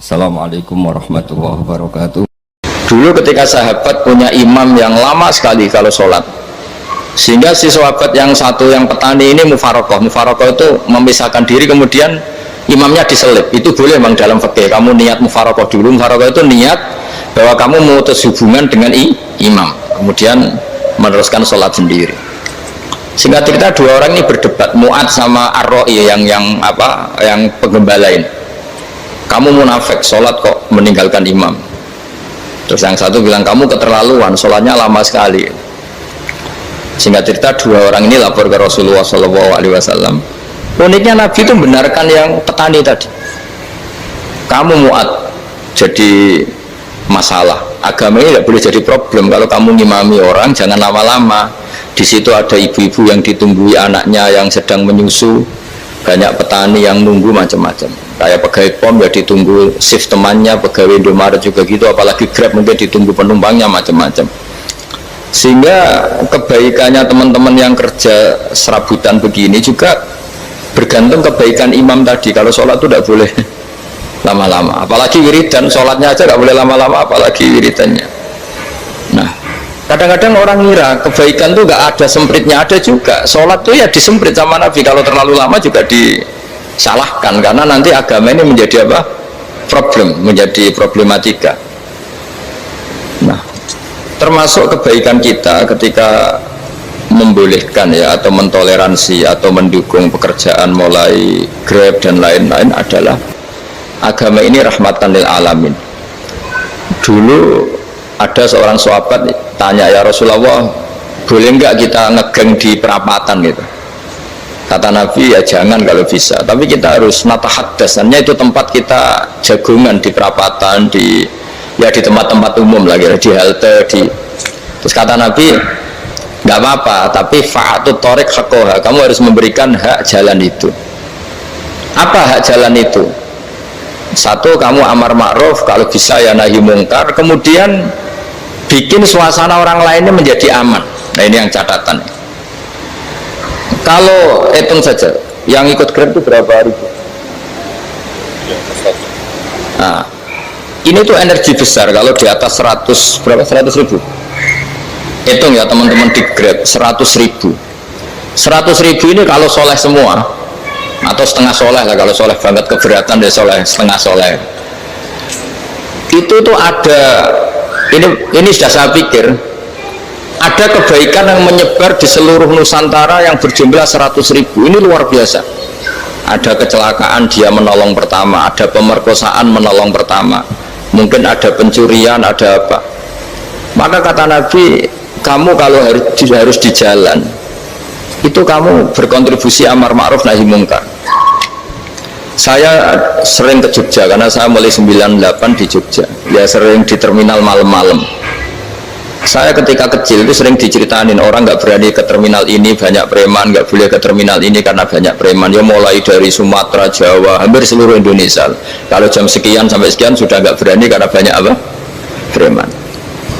Assalamualaikum warahmatullahi wabarakatuh. Dulu ketika sahabat punya imam yang lama sekali kalau sholat, sehingga si sahabat yang satu yang petani ini mufarokoh itu memisahkan diri, kemudian imamnya diselip. Itu boleh memang dalam fikih. Kamu niat mufarokoh dulu. Mufarokoh itu niat bahwa kamu memutus hubungan dengan imam, kemudian meneruskan sholat sendiri. Sehingga cerita dua orang ini berdebat, Mu'ad sama Ar-Ra'i yang penggembala ini. Kamu munafik, sholat kok meninggalkan imam. Terus yang satu bilang, kamu keterlaluan, sholatnya lama sekali. Sehingga cerita dua orang ini lapor ke Rasulullah SAW. Uniknya Nabi itu benarkan yang petani tadi. Kamu Mu'ad jadi masalah. Agama ini tidak boleh jadi problem. Kalau kamu ngimami orang, jangan lama-lama. Di situ ada ibu-ibu yang ditunggui anaknya yang sedang menyusu, banyak petani yang nunggu macam-macam. Kayak pegawai POM ya ditunggu shift temannya, pegawai Indomaret juga gitu, apalagi Grab mungkin ditunggu penumpangnya macam-macam. Sehingga kebaikannya teman-teman yang kerja serabutan begini juga bergantung kebaikan imam tadi. Kalau sholat itu tidak boleh lama-lama, apalagi wiridan, sholatnya aja nggak boleh lama-lama, apalagi wiridannya. Nah, kadang-kadang orang ngira kebaikan itu nggak ada sempritnya, ada juga. Sholat tuh ya disemprit sama Nabi, kalau terlalu lama juga disalahkan, karena nanti agama ini menjadi apa? Menjadi problematika. Nah, termasuk kebaikan kita ketika membolehkan ya, atau mentoleransi atau mendukung pekerjaan mulai Grab dan lain-lain adalah agama ini rahmatan lil alamin. Dulu ada seorang sahabat tanya, ya Rasulullah, boleh nggak kita ngegeng di perapatan gitu? Kata Nabi, ya jangan kalau bisa, tapi kita harus natahaddasannya, itu tempat kita jagungan di perapatan, di tempat-tempat umum lagi, di halte, terus kata Nabi, nggak apa-apa, tapi fa'atut thoriq haqqaha, kamu harus memberikan hak jalan itu. Apa hak jalan itu? Satu, kamu amar ma'ruf, kalau bisa ya nahi mungkar, kemudian bikin suasana orang lainnya menjadi aman. Nah, ini yang catatan. Kalau hitung saja, yang ikut Grab itu berapa ribu? Nah, ini tuh energi besar. Kalau di atas 100 ribu, hitung ya teman-teman di Grab, 100 ribu ini kalau soleh semua, atau setengah soleh lah, kalau soleh banget keberatan deh, soleh setengah soleh, itu tuh ada, ini sudah saya pikir, ada kebaikan yang menyebar di seluruh Nusantara yang berjumlah 100 ribu. Ini luar biasa. Ada kecelakaan, dia menolong pertama, ada pemerkosaan, menolong pertama, mungkin ada pencurian, ada apa. Maka kata Nabi, kamu kalau harus di jalan itu kamu berkontribusi amar ma'ruf nahi mungkar. Saya sering ke Jogja karena saya mulai 98 di Jogja, ya sering di terminal malam-malam. Saya ketika kecil itu sering diceritain, orang nggak berani ke terminal ini banyak preman, nggak boleh ke terminal ini karena banyak preman. Ya mulai dari Sumatera, Jawa, hampir seluruh Indonesia. Kalau jam sekian sampai sekian sudah nggak berani karena banyak apa? Preman.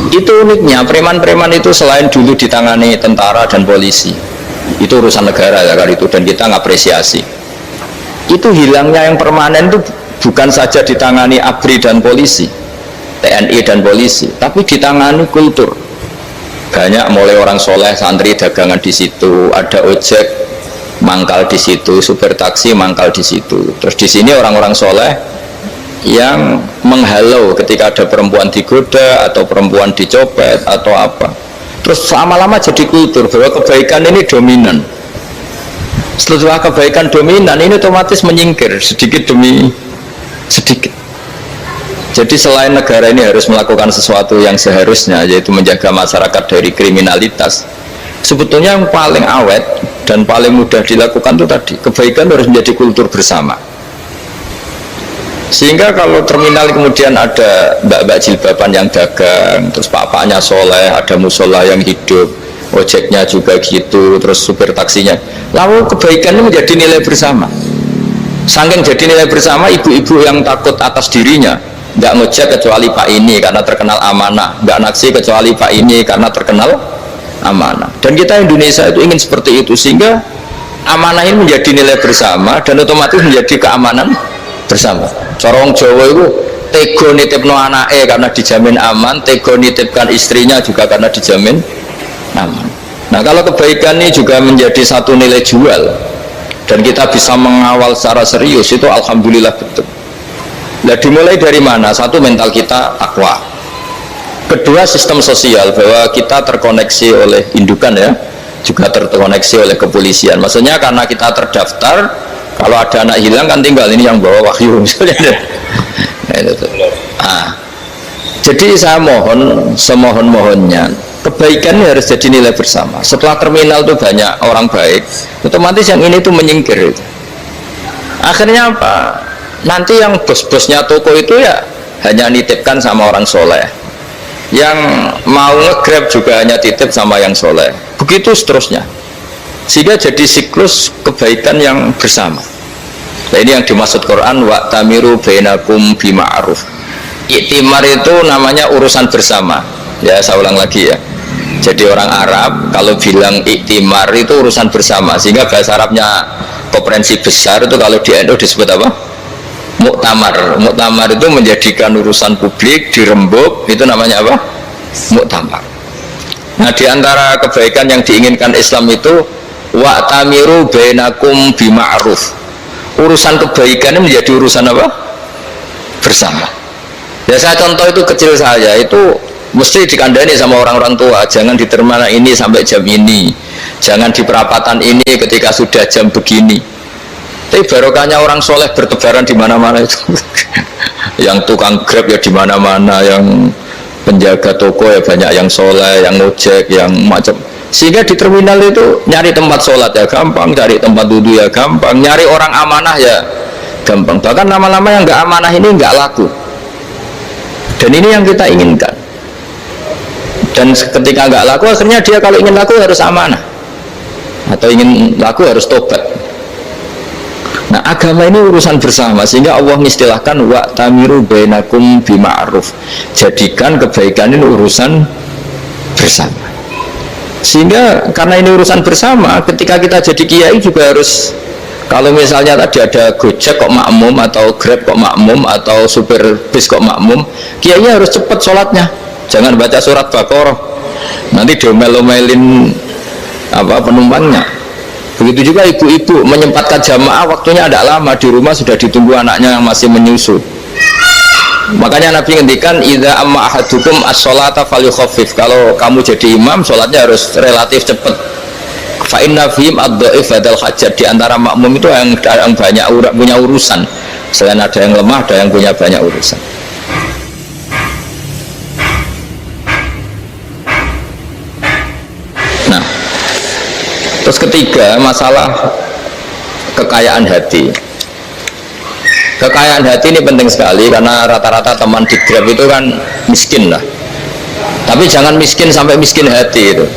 Itu uniknya, preman-preman itu selain dulu ditangani tentara dan polisi, itu urusan negara ya kali itu, dan kita ngapresiasi. Itu hilangnya yang permanen itu bukan saja ditangani ABRI dan polisi, TNI dan polisi, tapi ditangani kultur. Banyak mulai orang soleh, santri dagangan di situ, ada ojek mangkal di situ, supir taksi mangkal di situ. Terus di sini orang-orang soleh yang menghalau ketika ada perempuan digoda atau perempuan dicopet atau apa. Terus lama-lama jadi kultur bahwa kebaikan ini dominan. Setelah kebaikan dominan, ini otomatis menyingkir sedikit demi sedikit. Jadi selain negara ini harus melakukan sesuatu yang seharusnya, yaitu menjaga masyarakat dari kriminalitas, sebetulnya yang paling awet dan paling mudah dilakukan itu tadi, kebaikan harus menjadi kultur bersama. Sehingga kalau terminal kemudian ada mbak-mbak jilbaban yang dagang, terus pak-paknya soleh, ada musola yang hidup, ojeknya juga gitu, terus supir taksinya, lalu kebaikan ini menjadi nilai bersama. Saking jadi nilai bersama, ibu-ibu yang takut atas dirinya nggak ngojek kecuali Pak ini karena terkenal amanah, nggak naksi kecuali Pak ini karena terkenal amanah. Dan kita Indonesia itu ingin seperti itu, sehingga amanah ini menjadi nilai bersama dan otomatis menjadi keamanan bersama. Corong Jawa itu tego nitipno anake karena dijamin aman, tego nitipkan istrinya juga karena dijamin aman. Nah kalau kebaikan ini juga menjadi satu nilai jual dan kita bisa mengawal secara serius, itu alhamdulillah betul. Nah dimulai dari mana? Satu, mental kita takwa. Kedua, sistem sosial, bahwa kita terkoneksi oleh indukan ya, juga terkoneksi oleh kepolisian. Maksudnya karena kita terdaftar, kalau ada anak hilang kan tinggal ini yang bawa wahyu misalnya. Nah, jadi saya mohon, semohon-mohonnya kebaikan ini harus jadi nilai bersama. Setelah terminal itu banyak orang baik, otomatis yang ini tuh menyingkir. Akhirnya apa? Nanti yang bos-bosnya toko itu ya hanya nitipkan sama orang soleh, yang mau nge-grab juga hanya titip sama yang soleh, begitu seterusnya, sehingga jadi siklus kebaikan yang bersama. Nah ini yang dimaksud Quran, wa tamiru bainakum bima'ruf. Iktimar itu namanya urusan bersama ya, saya ulang lagi ya. Jadi orang Arab kalau bilang iktimar itu urusan bersama, sehingga bahasa Arabnya konferensi besar itu kalau di NU disebut apa? Muktamar. Muktamar itu menjadikan urusan publik dirembuk, itu namanya apa? Muktamar. Nah di antara kebaikan yang diinginkan Islam itu wa tamiru bainakum bima'ruf. Urusan kebaikan ini menjadi urusan apa? Bersama. Ya saya contoh itu kecil saya itu mesti dikandani sama orang-orang tua, jangan di terminal ini sampai jam ini, jangan di perapatan ini ketika sudah jam begini. Tapi barokahnya orang soleh bertebaran di mana-mana itu. Yang tukang grab ya di mana-mana, yang penjaga toko ya banyak yang soleh, yang ngojek, yang macam. Sehingga di terminal itu nyari tempat sholat ya gampang, cari tempat duduk ya gampang, nyari orang amanah ya gampang. Bahkan lama-lama yang nggak amanah ini nggak laku. Dan ini yang kita inginkan. Dan ketika nggak laku, akhirnya dia kalau ingin laku harus amanah, atau ingin laku harus tobat. Nah agama ini urusan bersama, sehingga Allah mengistilahkan wa tamiru bainakum bima'ruf. Jadikan kebaikan ini urusan bersama. Sehingga karena ini urusan bersama, ketika kita jadi kiai juga harus, kalau misalnya tadi ada Gojek kok makmum, atau Grab kok makmum, atau supir bis kok makmum, kiai harus cepat sholatnya, jangan baca surat Baqarah, nanti diomel-omelin apa penumpangnya. Begitu juga ibu-ibu menyempatkan jamaah, waktunya tidak lama, di rumah sudah ditunggu anaknya yang masih menyusu. Makanya Nabi ngendikan idza amma ahadukum as-sholata falyukhaffif. Kalau kamu jadi imam, sholatnya harus relatif cepat. Fa inna fihim ad-dhaif hadal hajat. Di antara makmum itu yang banyak punya urusan. Selain ada yang lemah, ada yang punya banyak urusan. Nah, terus ketiga, masalah kekayaan hati. Kekayaan hati ini penting sekali, karena rata-rata teman di Grab itu kan miskin lah. Tapi jangan miskin sampai miskin hati itu.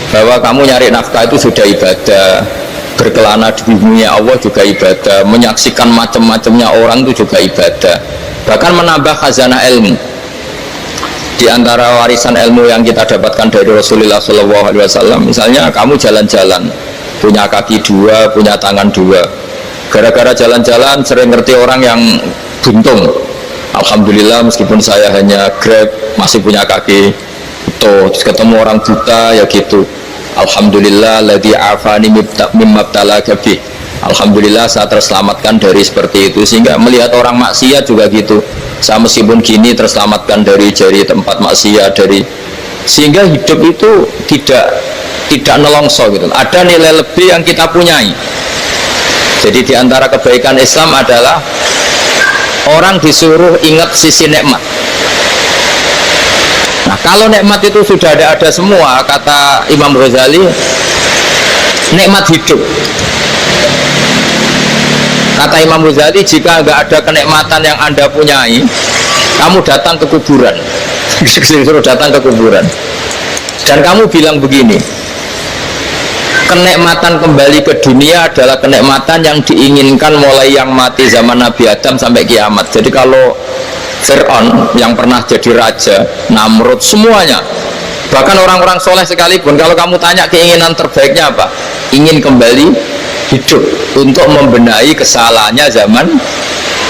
Bahwa kamu nyari nafkah itu sudah ibadah, berkelana di bumi Allah juga ibadah, menyaksikan macam-macamnya orang itu juga ibadah. Bahkan menambah khazanah ilmu. Di antara warisan ilmu yang kita dapatkan dari Rasulullah SAW, misalnya kamu jalan-jalan, punya kaki dua, punya tangan dua. Gara-gara jalan-jalan sering ngerti orang yang buntung. Alhamdulillah meskipun saya hanya Grab masih punya kaki itu. Terus ketemu orang buta ya gitu. Alhamdulillah ladzi afani mimma btalaka bih. Alhamdulillah saya terselamatkan dari seperti itu. Sehingga melihat orang maksiat juga gitu. Saya meskipun gini terselamatkan dari jari tempat maksiat, dari, sehingga hidup itu tidak nelongso gitu. Ada nilai lebih yang kita punyai. Jadi di antara kebaikan Islam adalah orang disuruh ingat sisi nikmat. Nah kalau nikmat itu sudah ada semua, kata Imam Ghazali, nikmat hidup. Kata Imam Ghazali, jika nggak ada kenikmatan yang Anda punyai, kamu datang ke kuburan. Disuruh datang ke kuburan. Dan kamu bilang begini, kenikmatan kembali ke dunia adalah kenikmatan yang diinginkan mulai yang mati zaman Nabi Adam sampai kiamat. Jadi kalau Fir'aun yang pernah jadi raja, Namrud, semuanya, bahkan orang-orang soleh sekalipun, kalau kamu tanya keinginan terbaiknya apa? Ingin kembali hidup untuk membenahi kesalahannya zaman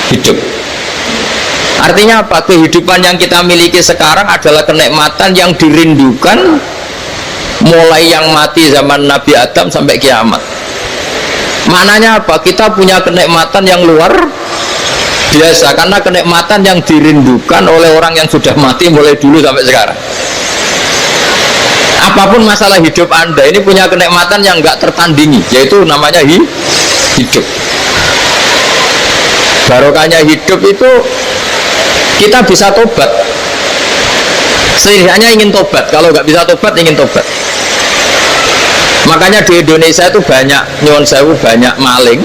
hidup. Artinya apa? Kehidupan yang kita miliki sekarang adalah kenikmatan yang dirindukan mulai yang mati zaman Nabi Adam sampai kiamat. Maknanya apa? Kita punya kenikmatan yang luar biasa karena kenikmatan yang dirindukan oleh orang yang sudah mati mulai dulu sampai sekarang. Apapun masalah hidup Anda ini punya kenikmatan yang nggak tertandingi, yaitu namanya hidup. Barokahnya hidup itu kita bisa tobat. Setidaknya ingin tobat. Kalau nggak bisa tobat, ingin tobat. Makanya di Indonesia itu banyak nyuwun sewu, banyak maling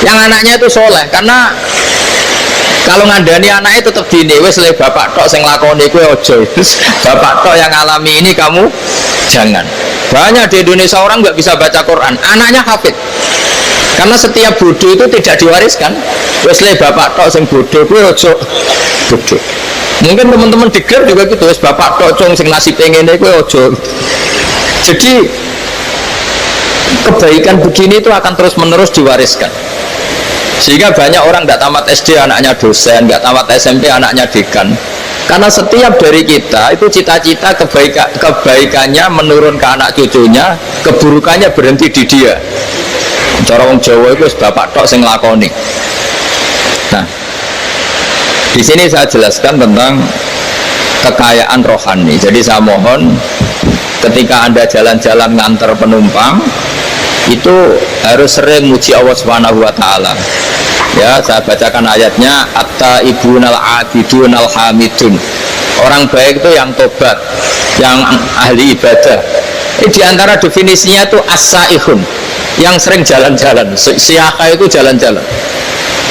yang anaknya itu soleh, karena kalau ngandani anaknya tetap gini, wes le bapak tok sing lakoni kuwi ojo, bapak tok yang alami ini kamu jangan. Banyak di Indonesia orang nggak bisa baca Quran, anaknya hafid, karena setiap bodoh itu tidak diwariskan. Wes le bapak tok sing bodoh kuwi ojo bodoh. Mungkin teman-teman diger juga gitu, wes bapak tok cung sing nasi ngene kuwi ojo. Jadi kebaikan begini itu akan terus menerus diwariskan, sehingga banyak orang nggak tamat SD anaknya dosen, nggak tamat SMP anaknya dekan, karena setiap dari kita itu cita-cita kebaikannya menurun ke anak cucunya, keburukannya berhenti di dia. Cara wong Jawa itu bapak tok sing lakoni. Nah, di sini saya jelaskan tentang kekayaan rohani. Jadi saya mohon ketika Anda jalan-jalan ngantar penumpang itu harus sering muji Allah Subhanahu wa taala. Ya, saya bacakan ayatnya, at-taibunal abidunal hamidun. Orang baik itu yang tobat, yang ahli ibadah. Di antara definisinya itu as-saihun, yang sering jalan-jalan. Siaka itu jalan-jalan.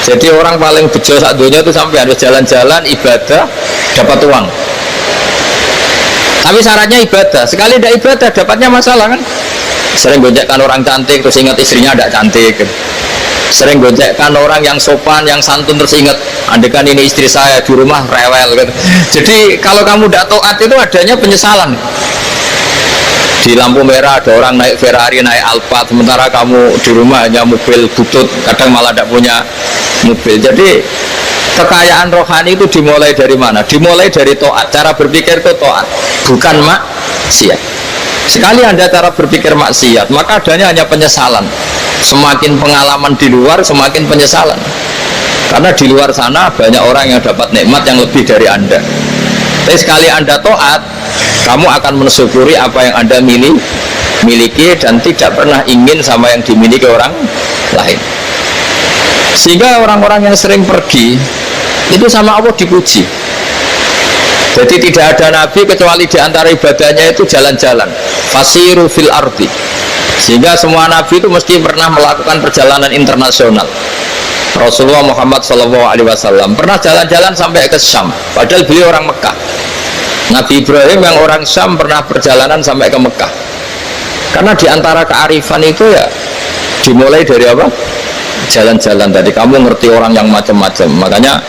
Jadi orang paling bejo sak dunia itu sampai harus jalan-jalan ibadah dapat uang. Tapi syaratnya ibadah. Sekali tidak ibadah dapatnya masalah kan? Sering gonjekkan orang cantik terus ingat istrinya tidak cantik. Sering gonjekkan orang yang sopan, yang santun terus ingat andekan ini istri saya di rumah rewel gitu. Jadi kalau kamu tidak taat itu adanya penyesalan. Di lampu merah ada orang naik Ferrari, naik Alphard, sementara kamu di rumah hanya mobil butut, kadang malah tidak punya mobil. Jadi kekayaan rohani itu dimulai dari mana? Dimulai dari taat. Cara berpikir itu taat, bukan maksiat. Sekali Anda cara berpikir maksiat, maka adanya hanya penyesalan. Semakin pengalaman di luar, semakin penyesalan. Karena di luar sana banyak orang yang dapat nikmat yang lebih dari Anda. Tapi sekali Anda taat, kamu akan mensyukuri apa yang Anda miliki dan tidak pernah ingin sama yang dimiliki orang lain. Sehingga orang-orang yang sering pergi itu sama Allah dipuji. Jadi tidak ada nabi kecuali di antara ibadahnya itu jalan-jalan, fasiru fil ardi. Sehingga semua nabi itu mesti pernah melakukan perjalanan internasional. Rasulullah Muhammad SAW pernah jalan-jalan sampai ke Syam, padahal beliau orang Mekah. Nabi Ibrahim yang orang Syam pernah perjalanan sampai ke Mekah. Karena di antara kearifan itu ya dimulai dari apa? Jalan-jalan. Tadi kamu ngerti orang yang macam-macam. Makanya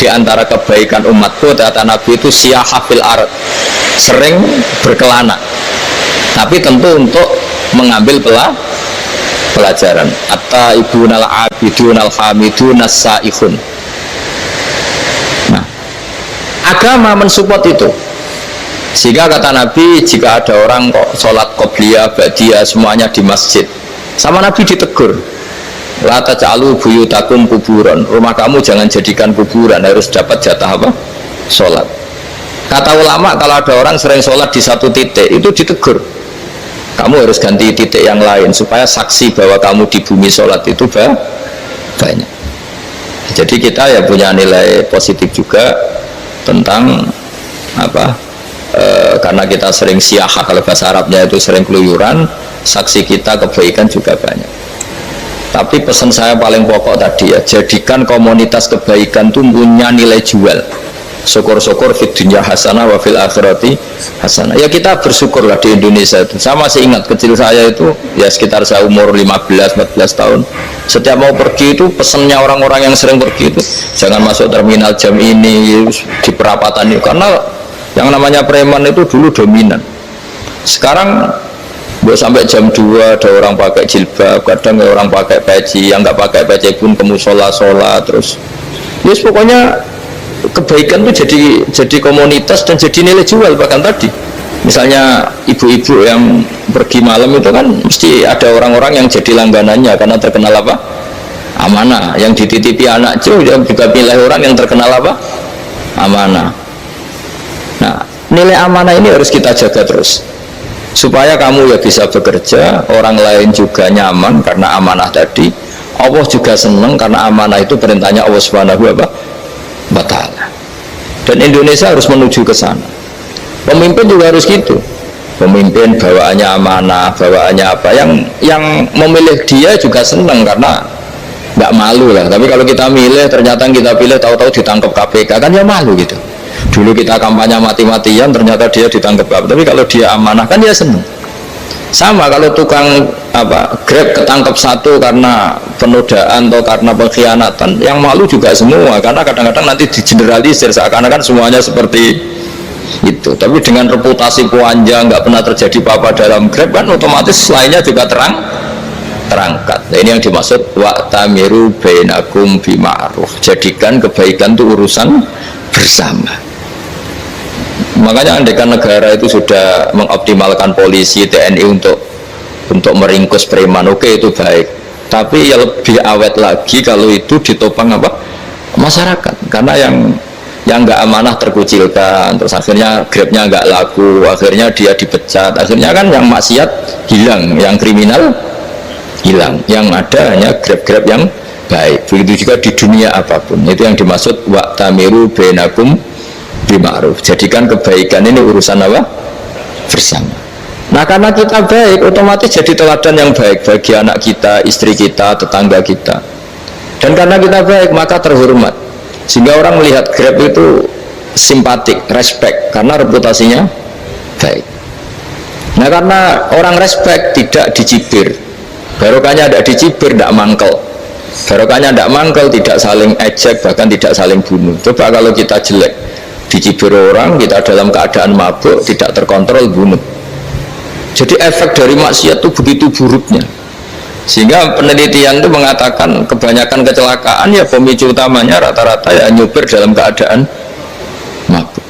di antara kebaikan umatku kata Nabi itu siyahah fil ard, sering berkelana, tapi tentu untuk mengambil pelajaran. At-taibunal abidunal hamidunas saihun. Nah, agama mensupport itu. Sehingga kata Nabi, jika ada orang kok sholat qobliyah, ba'diyah semuanya di masjid, sama Nabi ditegur, la taj'alu buyutakum kuburan, rumah kamu jangan jadikan kuburan, harus dapat jatah apa? Sholat. Kata ulama, kalau ada orang sering sholat di satu titik, itu ditegur, kamu harus ganti titik yang lain supaya saksi bahwa kamu di bumi sholat itu banyak. Jadi kita ya punya nilai positif juga tentang apa? Karena kita sering siyahah, kalau bahasa Arabnya itu sering keluyuran, saksi kita kebaikan juga banyak. Tapi pesan saya paling pokok tadi ya, jadikan komunitas kebaikan itu punya nilai jual. Syukur-syukur fid dunya hasanah wa fil akhirati hasanah. Ya kita bersyukurlah di Indonesia itu. Saya masih ingat kecil saya itu ya sekitar saya umur 15-14 tahun. Setiap mau pergi itu pesannya orang-orang yang sering pergi itu jangan masuk terminal jam ini, di perapatan ini, karena yang namanya preman itu dulu dominan. Sekarang sampai jam 2 ada orang pakai jilbab, kadang orang pakai peci, yang nggak pakai peci pun ke musola sholat terus. Yes, pokoknya kebaikan itu jadi komunitas dan jadi nilai jual. Bahkan tadi misalnya ibu-ibu yang pergi malam itu kan mesti ada orang-orang yang jadi langganannya karena terkenal apa? Amanah. Yang dititipi anak juga pilih orang yang terkenal apa? Amanah. Nah, nilai amanah ini harus kita jaga terus supaya kamu ya bisa bekerja, orang lain juga nyaman karena amanah tadi. Allah juga senang karena amanah itu perintahnya Allah Subhanahu wa ta'ala. Dan Indonesia harus menuju ke sana. Pemimpin juga harus gitu. Pemimpin bawaannya amanah, bawaannya apa, yang memilih dia juga senang karena nggak malu lah. Tapi kalau kita milih ternyata kita pilih tahu-tahu ditangkap KPK kan ya malu gitu. Dulu kita kampanye mati-matian ternyata dia ditangkap KPK. Tapi kalau dia amanah kan dia senang. Sama kalau tukang Grab ketangkap satu karena penodaan atau karena pengkhianatan, yang malu juga semua karena kadang-kadang nanti digeneralisir seakan-akan semuanya seperti itu. Tapi dengan reputasi panjang nggak pernah terjadi apa-apa dalam Grab kan otomatis lainnya juga terangkat. Nah, ini yang dimaksud wa'tamiru bainakum bima'ruf. Jadikan kebaikan itu urusan bersama. Makanya andaikan negara itu sudah mengoptimalkan polisi, TNI untuk meringkus preman, oke, itu baik. Tapi ya lebih awet lagi kalau itu ditopang apa? Masyarakat. Karena yang nggak amanah terkucilkan, terus akhirnya Grabnya nggak laku, akhirnya dia dipecat, akhirnya kan yang maksiat hilang, yang kriminal hilang, yang ada hanya Grab-Grab yang baik. Begitu juga di dunia apapun. Itu yang dimaksud wa'tamiru bainakum bima'ruf. Jadikan kebaikan ini urusan apa? Bersama. Nah, karena kita baik, otomatis jadi teladan yang baik bagi anak kita, istri kita, tetangga kita. Dan karena kita baik, maka terhormat. Sehingga orang melihat Grab itu simpatik, respect, karena reputasinya baik. Nah, karena orang respect tidak dicibir. Barokahnya tidak dicibir, tidak mangkel. Barokahnya tidak mangkel, tidak saling ejek, bahkan tidak saling bunuh. Coba kalau kita jelek, dicibir orang, kita dalam keadaan mabuk, tidak terkontrol, bunuh. Jadi efek dari maksiat itu begitu buruknya. Sehingga penelitian itu mengatakan kebanyakan kecelakaan ya pemicu utamanya rata-rata ya nyupir dalam keadaan mabuk.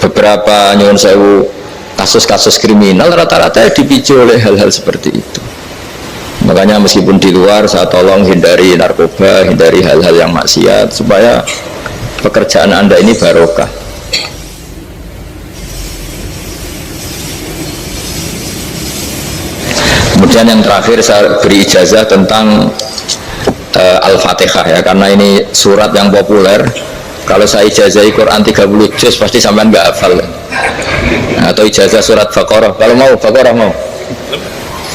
Beberapa nyuwun sewu kasus-kasus kriminal rata-rata ya dipicu oleh hal-hal seperti itu. Makanya meskipun di luar saya tolong hindari narkoba, hindari hal-hal yang maksiat supaya pekerjaan Anda ini barokah. Kemudian yang terakhir saya beri ijazah tentang Al-Fatihah ya, karena ini surat yang populer. Kalau saya ijazahi Quran 30 juz pasti sampean nggak hafal. Atau ijazah surat Baqarah, kalau mau Baqarah mau.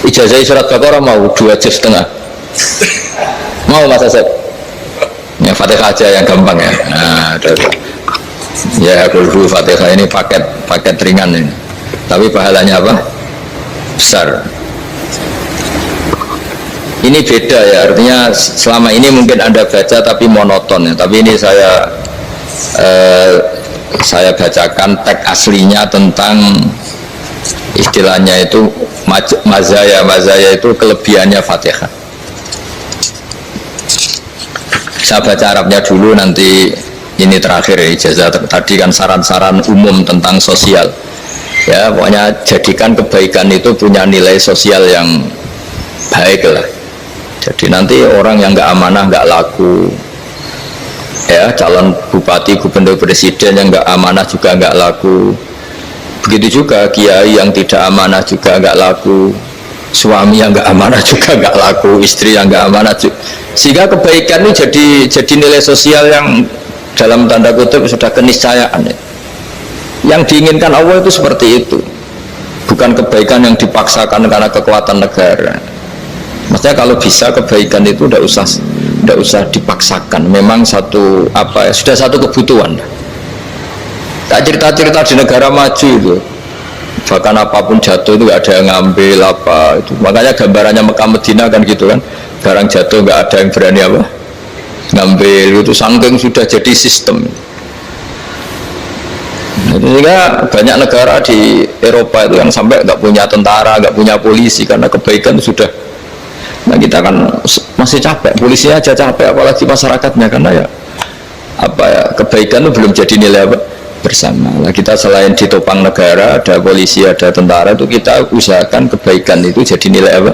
Ijazahi surat Baqarah mau 2 juz setengah. Mau Mas Asep? Ya Fatihah aja yang gampang ya. Nah, ya dulu Fatihah ini paket ringan ini. Tapi pahalanya apa? Besar. Ini beda ya, artinya selama ini mungkin Anda baca tapi monoton ya. Tapi ini saya bacakan teks aslinya tentang istilahnya itu mazaya itu kelebihannya Fatihah. Saya baca Arabnya dulu, nanti ini terakhir ya, ijazah tadi kan saran-saran umum tentang sosial ya, pokoknya jadikan kebaikan itu punya nilai sosial yang baik lah. Jadi nanti orang yang nggak amanah nggak laku ya, calon bupati, gubernur, presiden yang nggak amanah juga nggak laku. Begitu juga kiai yang tidak amanah juga nggak laku, suami yang nggak amanah juga nggak laku, istri yang nggak amanah juga. Sehingga kebaikan itu jadi nilai sosial yang dalam tanda kutip sudah keniscayaan ya. Yang diinginkan Allah itu seperti itu, bukan kebaikan yang dipaksakan karena kekuatan negara. Maksudnya kalau bisa kebaikan itu tidak usah dipaksakan, memang sudah satu kebutuhan. Tak cerita-cerita di negara maju itu, bahkan apapun jatuh itu nggak ada yang ngambil apa itu. Makanya gambarannya Mekah Medina kan gitu kan, barang jatuh nggak ada yang berani apa ngambil, itu saking sudah jadi sistem. Sehingga banyak negara di Eropa itu yang sampai nggak punya tentara, nggak punya polisi karena kebaikan sudah. Nah kita kan masih capek, polisinya aja capek, apalagi masyarakatnya, karena ya apa ya, kebaikan itu belum jadi nilai apa bersama. Nah, kita selain ditopang negara, ada polisi, ada tentara, itu kita usahakan kebaikan itu jadi nilai apa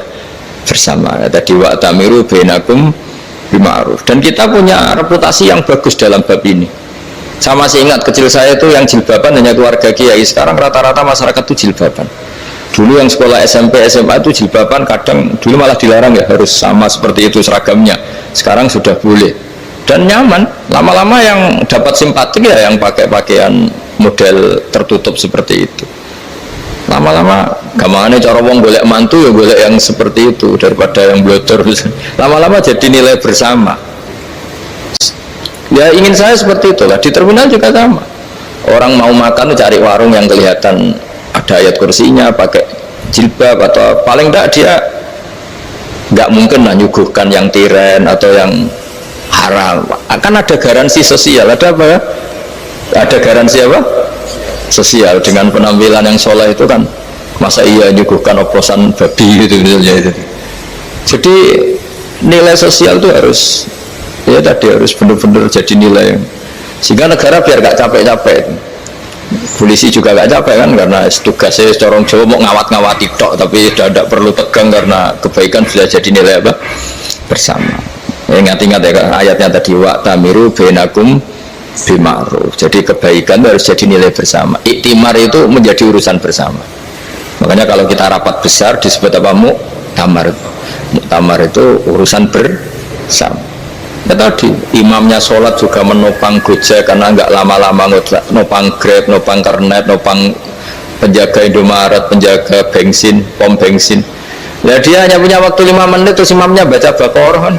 bersama. Ya, tadi wa tamiru bainakum bima'ruf. Dan kita punya reputasi yang bagus dalam bab ini. Saya masih ingat kecil saya itu yang jilbaban hanya keluarga kiai. Sekarang rata-rata masyarakat itu jilbaban. Dulu yang sekolah SMP, SMA itu jilbaban kadang dulu malah dilarang ya, harus sama seperti itu seragamnya. Sekarang sudah boleh dan nyaman. Lama-lama yang dapat simpati ya yang pakai pakaian model tertutup seperti itu. Lama-lama gamane cara wong golek mantu ya golek yang seperti itu daripada yang blodor. Lama-lama jadi nilai bersama. Ya ingin saya seperti itulah. Di terminal juga sama. Orang mau makan cari warung yang kelihatan ada ayat kursinya, pakai jilbab, atau paling tidak dia nggak mungkin lah nyuguhkan yang tiren atau yang haram. Akan ada garansi sosial. Ada apa ya? Ada garansi apa? Sosial. Dengan penampilan yang soleh itu kan, masa iya nyuguhkan oplosan babi gitu misalnya itu. Jadi nilai sosial itu harus ya tadi harus benar-benar jadi nilai, sehingga negara biar gak capek-capek. Polisi juga gak capek kan, karena tugasnya corong Jawa mau ngawat-ngawati tok, tapi tidak perlu tegang karena kebaikan bisa jadi nilai apa bersama. Ingat-ingat ya ayatnya tadi, wa tamiru bainakum bima'ruf. Jadi kebaikan harus jadi nilai bersama. Iktimar itu menjadi urusan bersama. Makanya kalau kita rapat besar disebut apa? Muktamar. Muktamar itu urusan bersama. Ya tadi, imamnya sholat juga menopang Gojek karena nggak lama-lama nopang Grab, nopang Kernet, nopang penjaga Indomaret, penjaga bensin, pom bensin. Ya dia hanya punya waktu 5 menit terus imamnya baca Baqarah kan.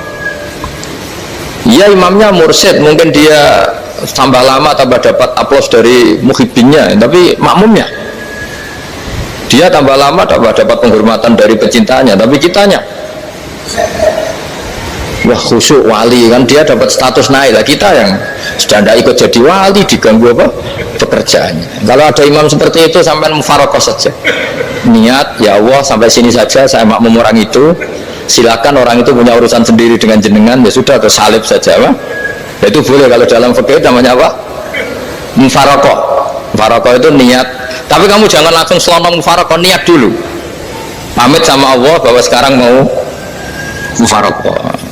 Iya imamnya mursyid, mungkin dia tambah lama tambah dapat aplaus dari muhibbinnya, tapi makmumnya dia tambah lama tambah dapat penghormatan dari pecintanya, tapi kitanya wah khusyuk wali kan, dia dapat status naik lah. Kita yang sudah tidak ikut jadi wali diganggu apa pekerjaannya. Kalau ada imam seperti itu sampai mufaroqah saja, niat ya Allah sampai sini saja saya makmum orang itu, silakan orang itu punya urusan sendiri dengan jenengan, ya sudah atau salib saja apa? Ya, itu boleh. Kalau dalam fikih namanya apa? Mufaroqah. Mufaroqah itu niat, tapi kamu jangan langsung selonong mufaroqah, niat dulu pamit sama Allah bahwa sekarang mau mufaroqah.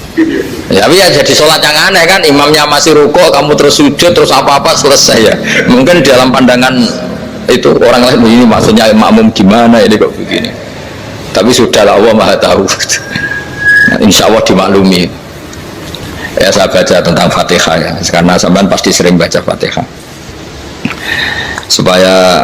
Ya, tapi ya jadi sholat yang aneh kan, imamnya masih rukuk, kamu terus sujud, terus apa-apa selesai ya. Mungkin dalam pandangan itu orang lain ini maksudnya makmum gimana ini kok begini. Tapi sudahlah Allah Maha tahu. Insya Allah dimaklumi. Ya saya baca tentang Fatihah ya, karena sampean pasti sering baca Fatihah. Supaya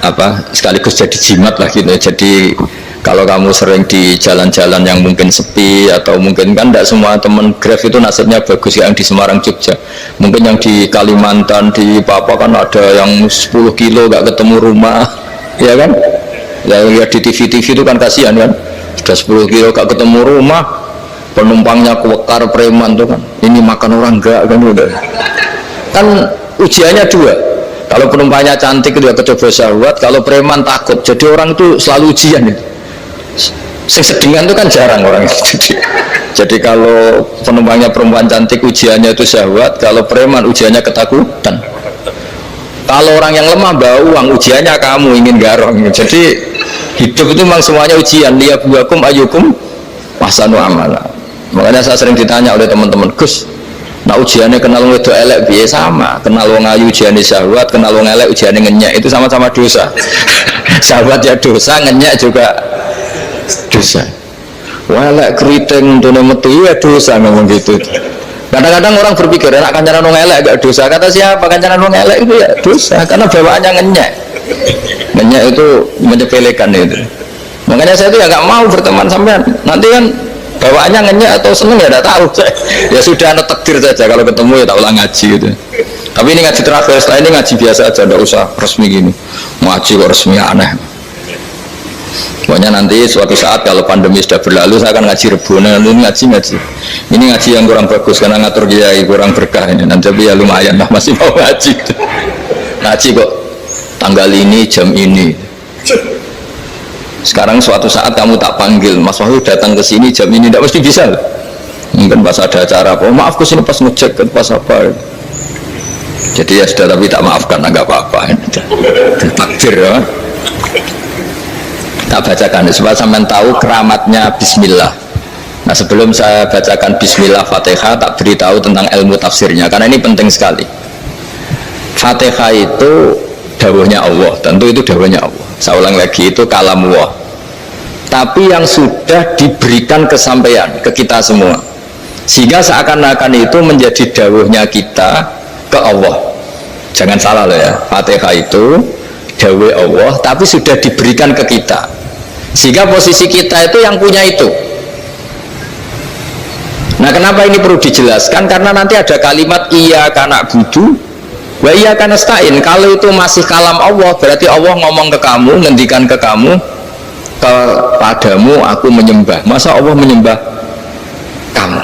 apa sekaligus jadi jimat lah gitu. Jadi kalau kamu sering di jalan-jalan yang mungkin sepi, atau mungkin kan tidak semua teman Grab itu nasibnya bagus yang di Semarang Jogja, mungkin yang di Kalimantan di Papua kan ada yang 10 kilo gak ketemu rumah ya kan, yang lihat di TV-TV itu kan kasihan kan, sudah 10 kilo gak ketemu rumah, penumpangnya kewekar preman tuh kan, ini makan orang enggak kan, udah kan ujiannya dua. Kalau penumpangnya cantik dia kecoba syahwat, kalau preman takut, jadi orang itu selalu ujian itu. Sing sedingan itu kan jarang orang itu. Jadi kalau penumpangnya perempuan cantik ujiannya itu syahwat, kalau preman ujiannya ketakutan. Kalau orang yang lemah bawa uang ujiannya kamu ingin garong. Jadi hidup itu memang semuanya ujian. Liyabluwakum ayyukum ahsanu amala. Makanya saya sering ditanya oleh teman-teman, Gus, nah ujiannya kenal wong wedok elek piye? Sama, kenal wong ayu ujiannya syahwat, kenal wong elek ujiannya ngenyek, itu sama-sama dosa. Syahwat ya dosa, ngenyek juga dosa. Elek keriting untuk metu ya dosa, ngomong gitu. Kadang-kadang orang berpikir enak kancanan wong elek gak dosa. Kata siapa kancanan wong elek itu ya dosa, karena bawaannya ngenyek. Ngenyek itu menyepelekan itu. Makanya saya itu ya gak mau berteman sampean. Nanti kan bawaannya ngenyek atau seneng ya tidak tahu. Ya sudah ada takdir saja, kalau ketemu ya tak ulang ngaji gitu. Tapi ini ngaji terakhir, setelah ini ngaji biasa aja, tidak usah resmi gini. Ngaji kok resmi aneh. Pokoknya nanti suatu saat kalau pandemi sudah berlalu saya akan ngaji Rebona, ini ngaji. Ini ngaji yang kurang bagus karena ngatur kiai kurang berkah ini. Nanti tapi ya lumayan lah masih mau ngaji. Ngaji kok tanggal ini jam ini. Sekarang suatu saat kamu tak panggil, Mas Wahyu datang ke sini jam ini, tidak mesti bisa. Mungkin pas ada acara apa, oh, maaf kesini pas ngecek pas apa. Jadi ya sudah, tapi tak maafkan, enggak apa-apa. Takdir ya. Tak bacakan supaya sampean tahu keramatnya bismillah. Nah, sebelum saya bacakan bismillah Fatihah, tak beritahu tentang ilmu tafsirnya karena ini penting sekali. Fatihah itu dawuhnya Allah, tentu itu dawuhnya Allah. Saya ulang lagi, itu kalamullah. Tapi yang sudah diberikan kesampaian ke kita semua. Sehingga seakan-akan itu menjadi dawuhnya kita ke Allah. Jangan salah loh ya, Fatihah itu dawuh Allah tapi sudah diberikan ke kita, sehingga posisi kita itu yang punya itu. Nah, kenapa ini perlu dijelaskan? Karena nanti ada kalimat iyyaka na'budu wa iyyaka nasta'in. Kalau itu masih kalam Allah, berarti Allah ngomong ke kamu, ngendikan ke kamu, kepadamu aku menyembah. Masa Allah menyembah kamu?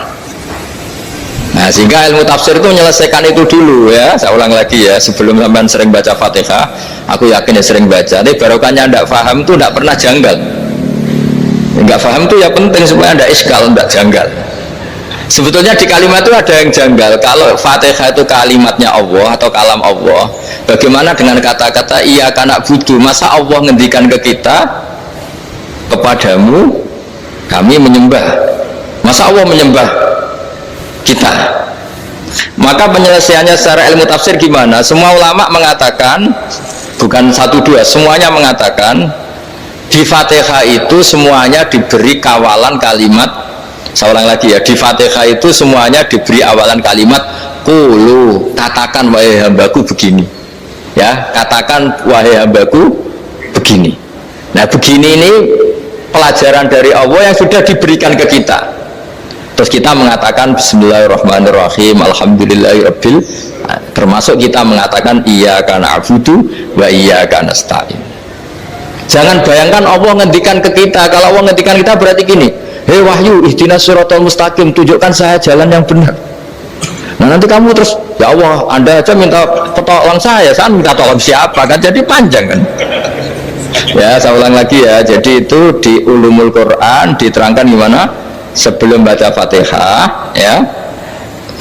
Nah, sehingga ilmu tafsir itu menyelesaikan itu dulu ya. Saya ulang lagi ya, sebelum sampean sering baca Fatihah, aku yakin ya sering baca. Tapi barokahnya tidak paham itu tidak pernah janggal. Enggak paham itu ya penting supaya tidak iskal, tidak janggal. Sebetulnya di kalimat itu ada yang janggal. Kalau Fatihah itu kalimatnya Allah atau kalam Allah, bagaimana dengan kata-kata iyyaka na'budu? Masa Allah ngendikan ke kita, kepadamu kami menyembah? Masa Allah menyembah kita? Maka penyelesaiannya secara ilmu tafsir gimana? Semua ulama mengatakan, bukan satu dua, semuanya mengatakan di Fatihah itu semuanya diberi kawalan kalimat. Saya ulang lagi ya, di Fatihah itu semuanya diberi awalan kalimat qulu, katakan wahai hambaku begini ya, katakan wahai hambaku begini. Nah, begini ini pelajaran dari Allah yang sudah diberikan ke kita. Terus kita mengatakan bismillahirrahmanirrahim, alhamdulillahirabbil, termasuk kita mengatakan iyyaka na'budu wa iyyaka nasta'in. Jangan bayangkan Allah ngendikan ke kita. Kalau Allah ngendikan kita berarti gini, hei wahyu ihdinas siratal mustaqim, tunjukkan saya jalan yang benar. Nah, nanti kamu terus, ya Allah, Anda aja minta tolong saya minta tolong siapa? Kan jadi panjang kan. Ya, saya ulang lagi ya. Jadi itu di Ulumul Quran diterangkan gimana? Sebelum baca Fatihah ya,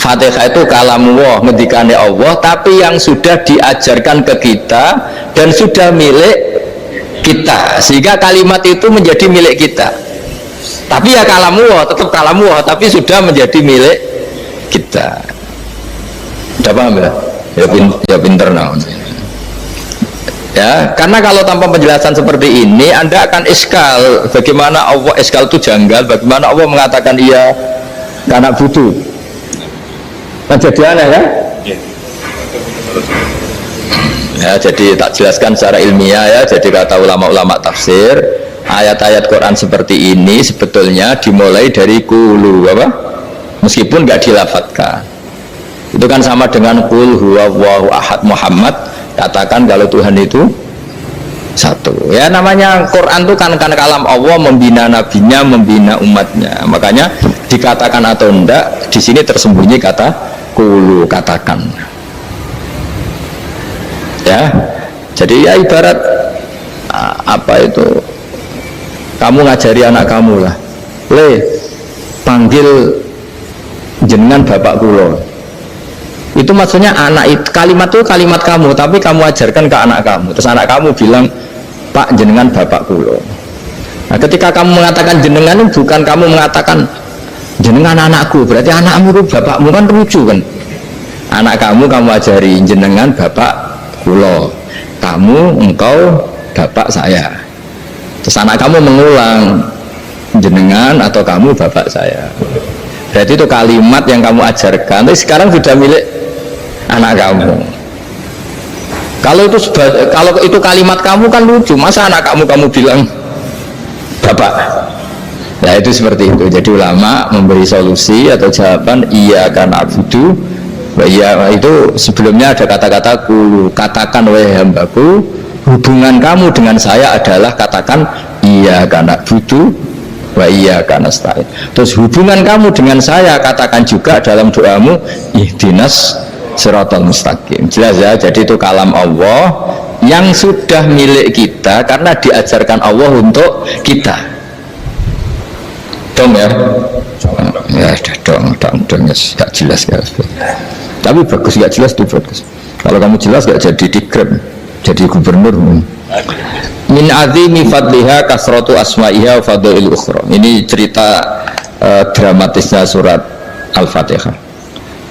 Fatihah itu kalamullah, ngendikane Allah, tapi yang sudah diajarkan ke kita dan sudah milik kita, sehingga kalimat itu menjadi milik kita. Tapi ya kalamullah, tetap kalamullah, tapi sudah menjadi milik kita. Udah paham ya? Ya pinter naon. Ya, karena kalau tanpa penjelasan seperti ini Anda akan iskal. Bagaimana Allah, iskal itu janggal, bagaimana Allah mengatakan iya karena butuh. Nah, jadi aneh kan? Ya, jadi tak jelaskan secara ilmiah ya. Jadi kata ulama-ulama tafsir, ayat-ayat Quran seperti ini sebetulnya dimulai dari qulu apa? Meskipun nggak dilafatkan. Itu kan sama dengan qul huwallahu ahad Muhammad, katakan kalau Tuhan itu satu. Ya, namanya Quran itu kan kalam Allah, membina nabinya, membina umatnya. Makanya dikatakan atau enggak, di sini tersembunyi kata qulu, katakan. Ya, jadi ya ibarat apa itu, kamu ngajari anak kamu lah, panggil jenengan bapak kulo. Itu maksudnya anak itu, kalimat itu kalimat kamu, tapi kamu ajarkan ke anak kamu. Terus anak kamu bilang, Pak jenengan bapak kulo. Nah, ketika kamu mengatakan jenengan, bukan kamu mengatakan jenengan anakku, berarti anakmu itu bapakmu, kan lucu kan. Anak kamu ajari jenengan bapak kulo, kamu engkau bapak saya. Terus anak kamu mengulang, jenengan atau kamu bapak saya. Berarti itu kalimat yang kamu ajarkan, tapi sekarang sudah milik anak kamu. Kalau itu kalimat kamu kan lucu, masa anak kamu bilang bapak. Nah, itu seperti itu. Jadi ulama memberi solusi atau jawaban iyyaka na'budu wa iya, itu sebelumnya ada kata-kata qulu, katakan wahai hambaku, hubungan kamu dengan saya adalah katakan iyyaka na'budu wa iyyaka nasta'in. Terus hubungan kamu dengan saya katakan juga dalam doamu ihdinas siratal mustaqim. Jelas ya, jadi itu kalam Allah yang sudah milik kita karena diajarkan Allah untuk kita. Dong ya? Ya sudah dong ya, gak jelas ya. Tapi bagus, nggak jelas itu bagus. Kalau kamu jelas nggak jadi dikrep, jadi gubernur. Min azimi fadliha kasratu asma'iha wa fadlil ukhra. Ini cerita dramatisnya surat Al-Fatihah.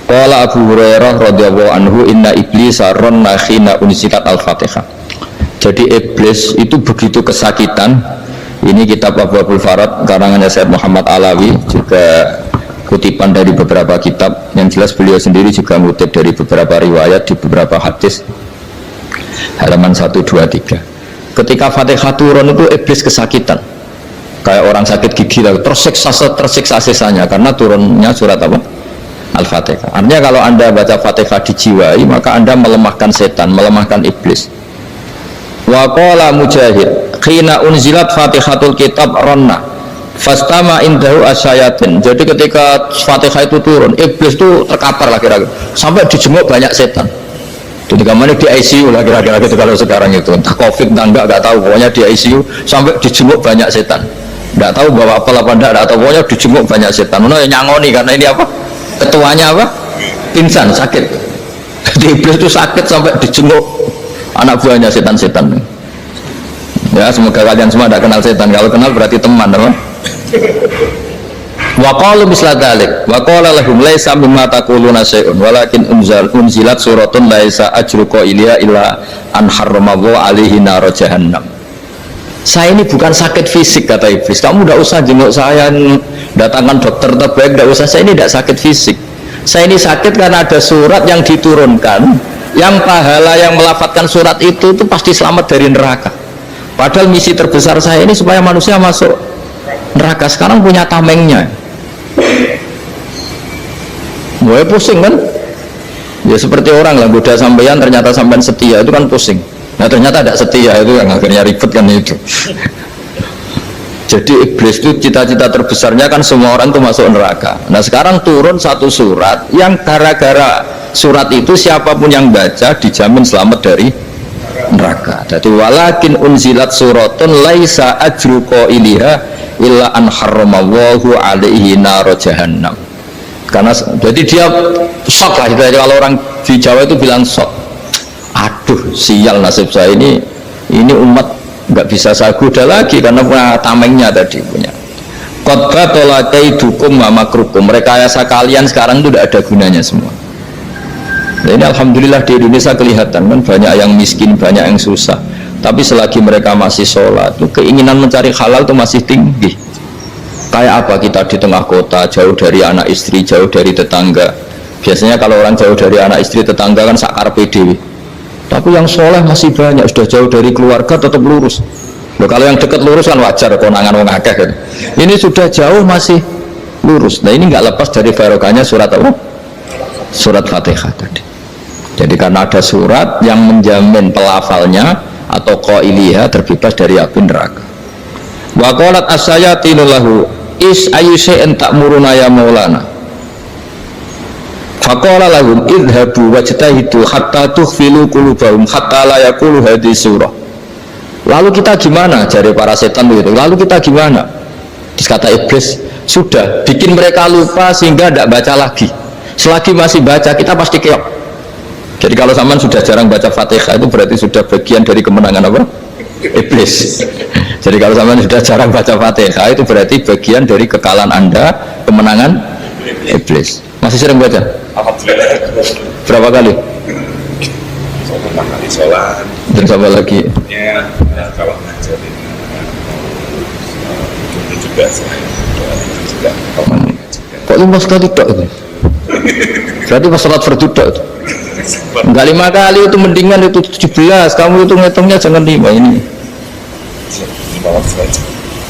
Qala Abu Hurairah radhiyallahu anhu inna iblisa ranna khina unzilat Al-Fatihah. Jadi iblis itu begitu kesakitan. Ini kitab Abwaabul Farad karangannya Syekh Muhammad Alawi, juga kutipan dari beberapa kitab. Yang jelas beliau sendiri juga ngutip dari beberapa riwayat di beberapa hadis. Halaman 1, 2, 3. Ketika Fatihah turun itu iblis kesakitan. Kayak orang sakit gigi lah, tersiksa sisanya karena turunnya surat apa? Al-Fatihah. Artinya kalau Anda baca Fatihah dijiwai, maka Anda melemahkan setan, melemahkan iblis. Wa qala Mujahid khina unzilat Fatihatul kitab ranna fastama indahu asyayatin. Jadi ketika Fatihah itu turun, iblis itu terkapar lah kira-kira, sampai dijenguk banyak setan. Jadi kemana di ICU lah kira-kira gitu kalau sekarang itu, entah COVID entah enggak tahu, pokoknya di ICU sampai dijenguk banyak setan. Enggak tahu bawa apa enggak tahu, pokoknya dijenguk banyak setan. Ono yang nyangoni karena ini apa? Ketuanya apa? Pingsan, sakit. Jadi iblis itu sakit sampai dijenguk anak buahnya setan-setan. Ya, semoga kalian semua tidak kenal setan. Kalau kenal berarti teman, teman. Wa qalu misla dzalik wa qala lahum laisa mimma taquluna syai'un walakin unzilat suratun laisa ajruqa ilya illa an harramallahu alaihi nar jahannam. Saya ini bukan sakit fisik, kata iblis. Kamu tidak usah jenguk saya, datangkan dokter terbaik, tidak usah. Saya ini tidak sakit fisik. Saya ini sakit karena ada surat yang diturunkan, yang pahala yang melafatkan surat itu pasti selamat dari neraka. Padahal misi terbesar saya ini supaya manusia masuk neraka. Sekarang punya tamengnya. Mulai pusing kan? Ya seperti orang lah, goda sampean ternyata sampean setia, itu kan pusing. Nah ternyata tidak setia, itu yang akhirnya ribet kan itu. Jadi iblis itu cita-cita terbesarnya kan semua orang itu masuk neraka. Nah sekarang turun satu surat yang gara-gara surat itu siapapun yang baca dijamin selamat dari neraka. Jadi walakin unzilat suratun laisa ajru qailiha illa an harramallahu alaihi nar jahannam. Karena jadi dia shock lah, jadi kalau orang di Jawa itu bilang shock. Aduh sial nasib saya ini umat nggak bisa saya goda lagi karena punya tamengnya tadi punya. Qad batala kaidukum wa makrukum. Rekayasa kalian sekarang itu tidak ada gunanya semua. Nah, ini alhamdulillah di Indonesia kelihatan kan banyak yang miskin, banyak yang susah. Tapi selagi mereka masih sholat, itu keinginan mencari halal itu masih tinggi. Kayak apa kita di tengah kota, jauh dari anak istri, jauh dari tetangga. Biasanya kalau orang jauh dari anak istri, tetangga kan sakar PDW. Tapi yang soleh masih banyak, sudah jauh dari keluarga tetap lurus. Loh, kalau yang dekat lurus kan wajar, konangan wong akeh kan. Ini sudah jauh masih lurus. Nah ini nggak lepas dari barokahnya surat apa? Surat Fatihah tadi. Jadi karena ada surat yang menjamin pelafalnya atau qailiha terbebas dari api neraka. Wa qalat as-sayatinu lahu is ayu syai'in ta'muruna ya maulana. Faqala lahum idhabu wajtahidu hatta tukhfilu qulubahum hatta la yaqulu hadhihi surah. Lalu kita gimana, jari para setan itu? Lalu kita gimana? Terus kata iblis, sudah bikin mereka lupa sehingga tidak baca lagi. Selagi masih baca kita pasti keok. Jadi kalau zaman sudah jarang baca Fatihah itu berarti sudah bagian dari kemenangan apa? Iblis. Jadi kalau zaman sudah jarang baca Fatihah itu berarti bagian dari kekalahan Anda, kemenangan iblis. Masih sering baca? Alhamdulillah. Berapa kali? Pertama kali sholat. Dan sama lagi? Ya, kalau ngajarin itu juga saya juga kok 5 kali tok itu? Berarti pas sholat fardu tok itu? Enggak 5 kali itu, mendingan itu 17. Kamu itu ngitungnya jangan 5 ini. 5 waktu saja.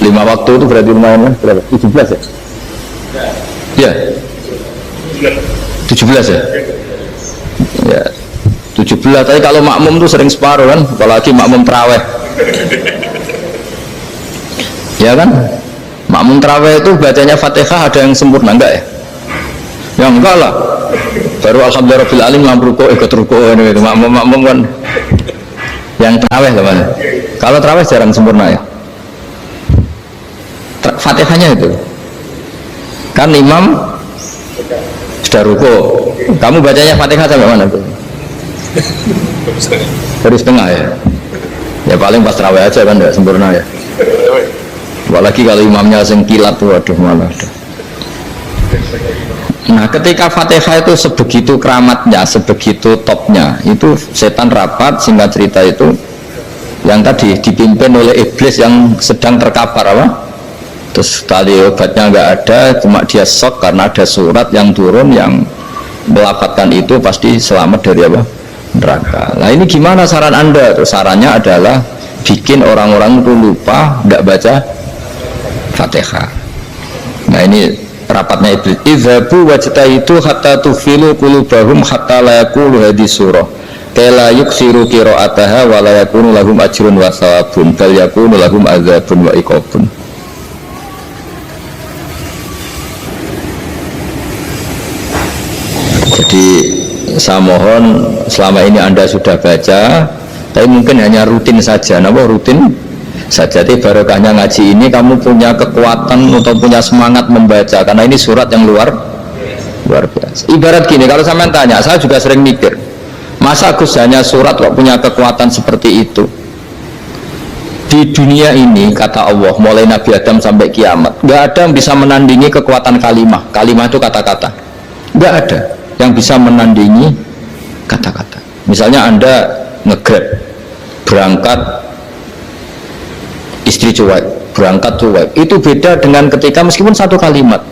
5 waktu itu berarti lumayan berapa? 17 ya? Ya. 17 ya? Ya. 17, tapi kalau makmum tuh sering separuh kan, apalagi makmum terawih. Ya kan? Makmum terawih itu bacanya Fatihah ada yang sempurna enggak ya? Ya enggak lah. Baru alhamdulillah rabbil alamin mampu ikut rukuk itu makmum kan. Yang terawih teman. Kalau terawih jarang sempurna ya. Fatihahnya itu. Kan imam Sudah ruko. Kamu bacanya Fatihah sampai mana tuh? Baru setengah ya. Ya paling pas terawih aja kan enggak sempurna ya. Apalagi kalau imamnya sengkilat tuh, waduh malah. Nah, ketika Fatihah itu sebegitu keramatnya, sebegitu topnya, itu setan rapat, singkat cerita itu yang tadi dipimpin oleh iblis yang sedang terkapar apa? Terus tali obatnya nggak ada, cuma dia shock karena ada surat yang turun yang melafatkan itu pasti selamat dari apa? Neraka. Nah ini gimana saran Anda? Terus sarannya adalah bikin orang-orang itu lupa nggak baca Fatihah. Nah ini rapatnya iblis. Idzabu wajtaitu hatta tufilu qulubahum hatta la yaqulu hadhihi surah kala yuksiru qira'ataha wa la yakunu lahum ajrun wa thawabun bal yakunu lahum adzabun wa iqabun. Jadi saya mohon selama ini Anda sudah baca, tapi mungkin hanya rutin saja. Napa rutin saja? Jadi barokahnya ngaji ini kamu punya kekuatan atau punya semangat membaca, karena ini surat yang luar biasa. Ibarat gini, kalau sampean tanya, saya juga sering mikir, masa Gus hanya surat kok punya kekuatan seperti itu? Di dunia ini kata Allah, mulai Nabi Adam sampai kiamat, nggak ada yang bisa menandingi kekuatan kalimah. Kalimah itu kata-kata, nggak ada yang bisa menandingi kata-kata. Misalnya Anda nge-grab berangkat istri cuek, berangkat cuek, itu beda dengan ketika meskipun satu kalimat,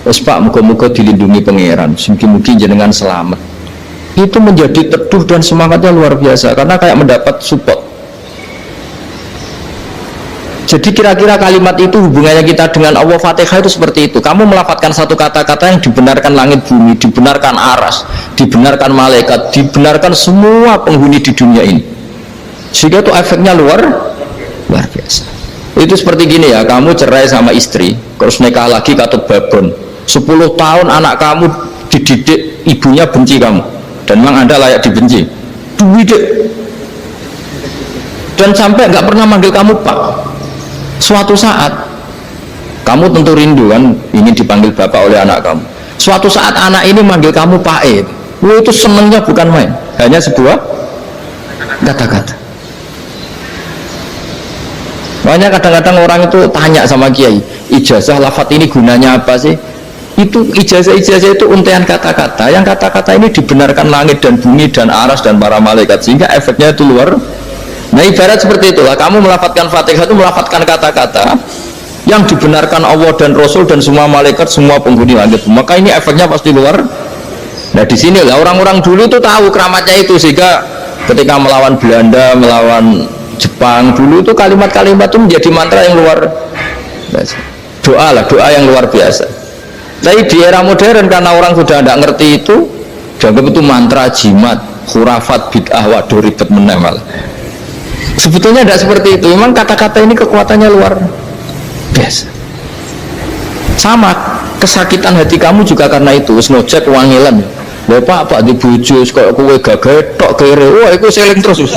wes Pak, muga-muga dilindungi pangeran, mungkin jenengan selamat, itu menjadi teduh dan semangatnya luar biasa karena kayak mendapat support. Jadi kira-kira kalimat itu hubungannya kita dengan Allah, Fatihah itu seperti itu. Kamu melafadzkan satu kata-kata yang dibenarkan langit bumi, dibenarkan aras, dibenarkan malaikat, dibenarkan semua penghuni di dunia ini, sehingga itu efeknya luar biasa. Itu seperti gini ya, kamu cerai sama istri, terus nikah lagi katut babon, 10 tahun anak kamu dididik, ibunya benci kamu, dan memang Anda layak dibenci, dididik, dan sampai nggak pernah manggil kamu Pak. Suatu saat kamu tentu rindu kan, ingin dipanggil bapak oleh anak kamu. Suatu saat anak ini manggil kamu Pak E, itu senengnya bukan main, hanya sebuah kata-kata. Makanya kadang-kadang orang itu tanya sama kiai, ijazah lafadz ini gunanya apa sih? Itu ijazah itu untaian kata-kata, yang kata-kata ini dibenarkan langit dan bumi dan aras dan para malaikat, sehingga efeknya itu luar. Nah ibarat seperti itulah, kamu melafadzkan Fatihah itu melafadzkan kata-kata yang dibenarkan Allah dan Rasul dan semua malaikat, semua penghuni langit, maka ini efeknya pasti luar. Nah di sini lah orang-orang dulu itu tahu keramatnya itu, sehingga ketika melawan Belanda, melawan Jepang dulu itu kalimat-kalimat itu menjadi mantra yang luar biasa. Doa yang luar biasa. Tapi di era modern karena orang sudah tidak ngerti itu, dianggap itu mantra, jimat, khurafat, bid'ah, waduh ribet meneh malah. Sebetulnya tidak seperti itu. Memang kata-kata ini kekuatannya luar biasa. Sama kesakitan hati kamu juga karena itu. Ngojek wangilan, Pak di bojo kok kowe gagah tok kere, wah itu seling terus.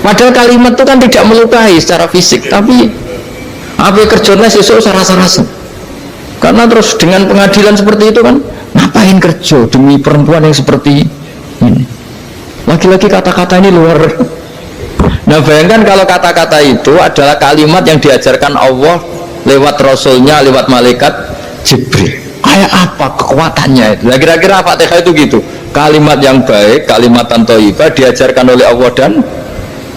Padahal kalimat itu kan tidak melukai secara fisik, tapi apa kerjanya sesuk rasa-rasa. Karena terus dengan pengadilan seperti itu kan, ngapain kerja demi perempuan yang seperti ini? Lagi-lagi kata-kata ini luar. Nah bayangkan kalau kata-kata itu adalah kalimat yang diajarkan Allah lewat Rasulnya, lewat malaikat Jibril, kayak apa kekuatannya itu? Nah kira-kira Fatihah itu gitu, kalimat yang baik, kalimatan thayyibah diajarkan oleh Allah dan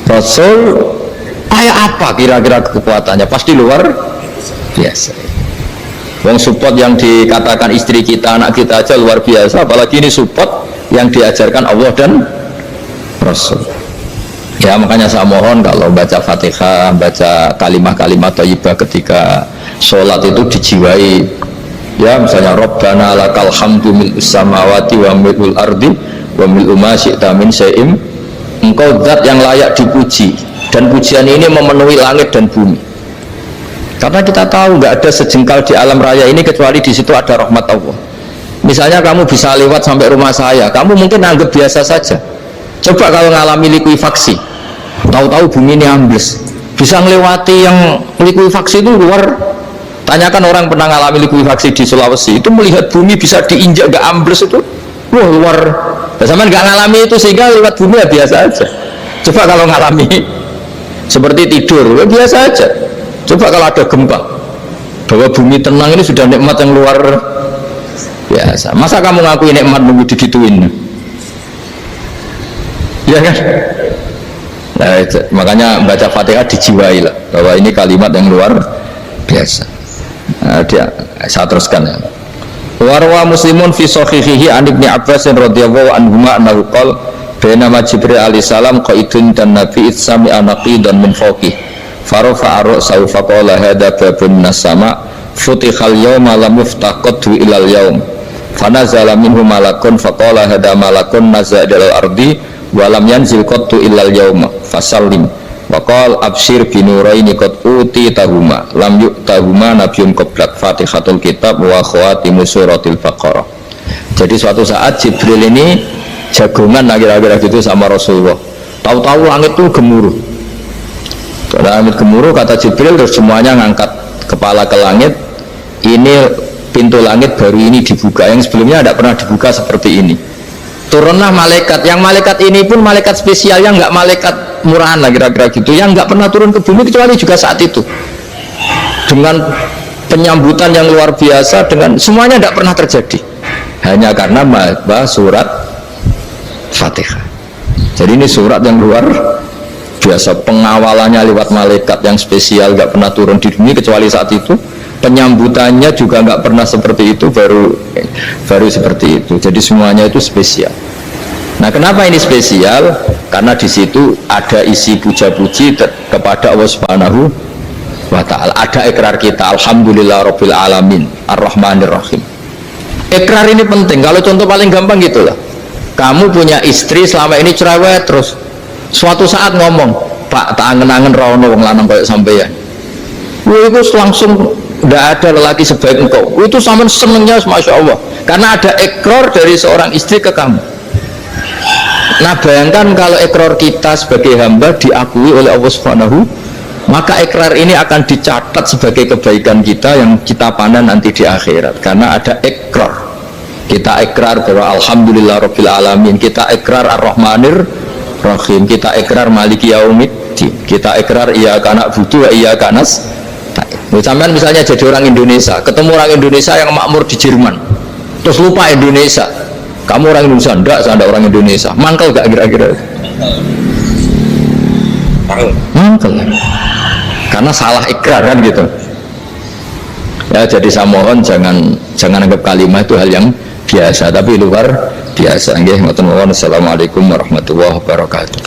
Rasul, kayak apa kira-kira kekuatannya? Pasti luar biasa. Wong support yang dikatakan istri kita, anak kita aja luar biasa, apalagi ini support yang diajarkan Allah dan Rasul. Ya makanya saya mohon kalau baca Fatihah, baca kalimat-kalimat thayyibah ketika sholat itu dijiwai. Ya misalnya Rabbana lakal hamdu mil'us samawati wa mil'ul ardi wa mil'u ma syi'ta min syai'in. Engkau zat yang layak dipuji, dan pujian ini memenuhi langit dan bumi. Karena kita tahu nggak ada sejengkal di alam raya ini kecuali di situ ada rahmat Allah. Misalnya kamu bisa lewat sampai rumah saya, kamu mungkin anggap biasa saja. Coba kalau ngalami likuifaksi, tahu-tahu bumi ini ambles, bisa melewati yang likuifaksi itu luar. Tanyakan orang pernah ngalami likuifaksi di Sulawesi, itu melihat bumi bisa diinjak gak ambles itu, wah luar. Zaman gak ngalami itu sehingga lewat bumi ya biasa aja. Coba kalau ngalami seperti tidur, ya biasa aja. Coba kalau ada gempa, bahwa bumi tenang ini sudah nikmat yang luar biasa. Masa kamu ngakui nikmat nunggu digituin? Ya kan? Nah, makanya baca Fatihah dijiwai lah bahwa ini kalimat yang luar biasa. Nah, saya teruskan ya. Warwa Muslimun fi sahihihi an Ibnu Abbas radhiyallahu anhuma annahu qala bainama Jibril alaihi salam qaidun dan Nabi sami anaqidan min fawqih farafa ra'sahu faqala hadza babun nas-sama futihal yawma lam yuftaqadu ilal yawm fanazala minhu malakun faqala hadza malakun nazala ilal ardi walam yanzil qattu illal yauma fasallim wa qala abshir binuraini qad uti tahuma lam yu'tahuma nabiyyun qablak fatihatul kitab wa khawatimu suratil baqarah. Jadi suatu saat Jibril ini jagongan kira-kira gitu sama Rasulullah, tahu-tahu langit itu gemuruh. Langit gemuruh kata Jibril, terus semuanya ngangkat kepala ke langit. Ini pintu langit baru ini dibuka, yang sebelumnya tidak pernah dibuka seperti ini. Turunlah malaikat, yang malaikat ini pun malaikat spesial, yang nggak malaikat murahan lah kira-kira gitu, yang nggak pernah turun ke bumi kecuali juga saat itu, dengan penyambutan yang luar biasa, dengan semuanya tidak pernah terjadi, hanya karena bahas surat Fatihah. Jadi ini surat yang luar biasa, pengawalannya lewat malaikat yang spesial, nggak pernah turun di bumi kecuali saat itu, penyambutannya juga nggak pernah seperti itu, baru seperti itu. Jadi semuanya itu spesial. Nah, kenapa ini spesial? Karena di situ ada isi puja-puji kepada Allah Subhanahu wa Ta'ala. Ada ikrar kita, alhamdulillah rabbil alamin ar-rahmanir rahim. Ikrar ini penting. Kalau contoh paling gampang gitulah, kamu punya istri selama ini cerewet, terus suatu saat ngomong, Pak, tak angen-angen rawono wong lanang kayak sampeyan. Itu langsung tidak ada lelaki sebaik engkau. Itu sama senengnya, masya Allah, karena ada ikrar dari seorang istri ke kamu. Nah, bayangkan kalau ikrar kita sebagai hamba diakui oleh Allah Subhanahu, maka ikrar ini akan dicatat sebagai kebaikan kita yang kita pandang nanti di akhirat, karena ada ikrar. Kita ikrar bahwa alhamdulillah rabbil alamin, kita ikrar ar-rahmanir rahim, kita ikrar maliki yaumiddin, kita ikrar iyyaka na'budu wa iyyaka nasta'in. Sampean misalnya jadi orang Indonesia, ketemu orang Indonesia yang makmur di Jerman, terus lupa Indonesia. Kamu orang Indonesia? Enggak, saya ada orang Indonesia. Mangkel gak kira-kira? Mangkel. Karena salah ikrar kan gitu. Ya, jadi saya mohon jangan anggap kalimat itu hal yang biasa, tapi luar biasa. Nggih, ngoten mawon. Assalamualaikum warahmatullahi wabarakatuh.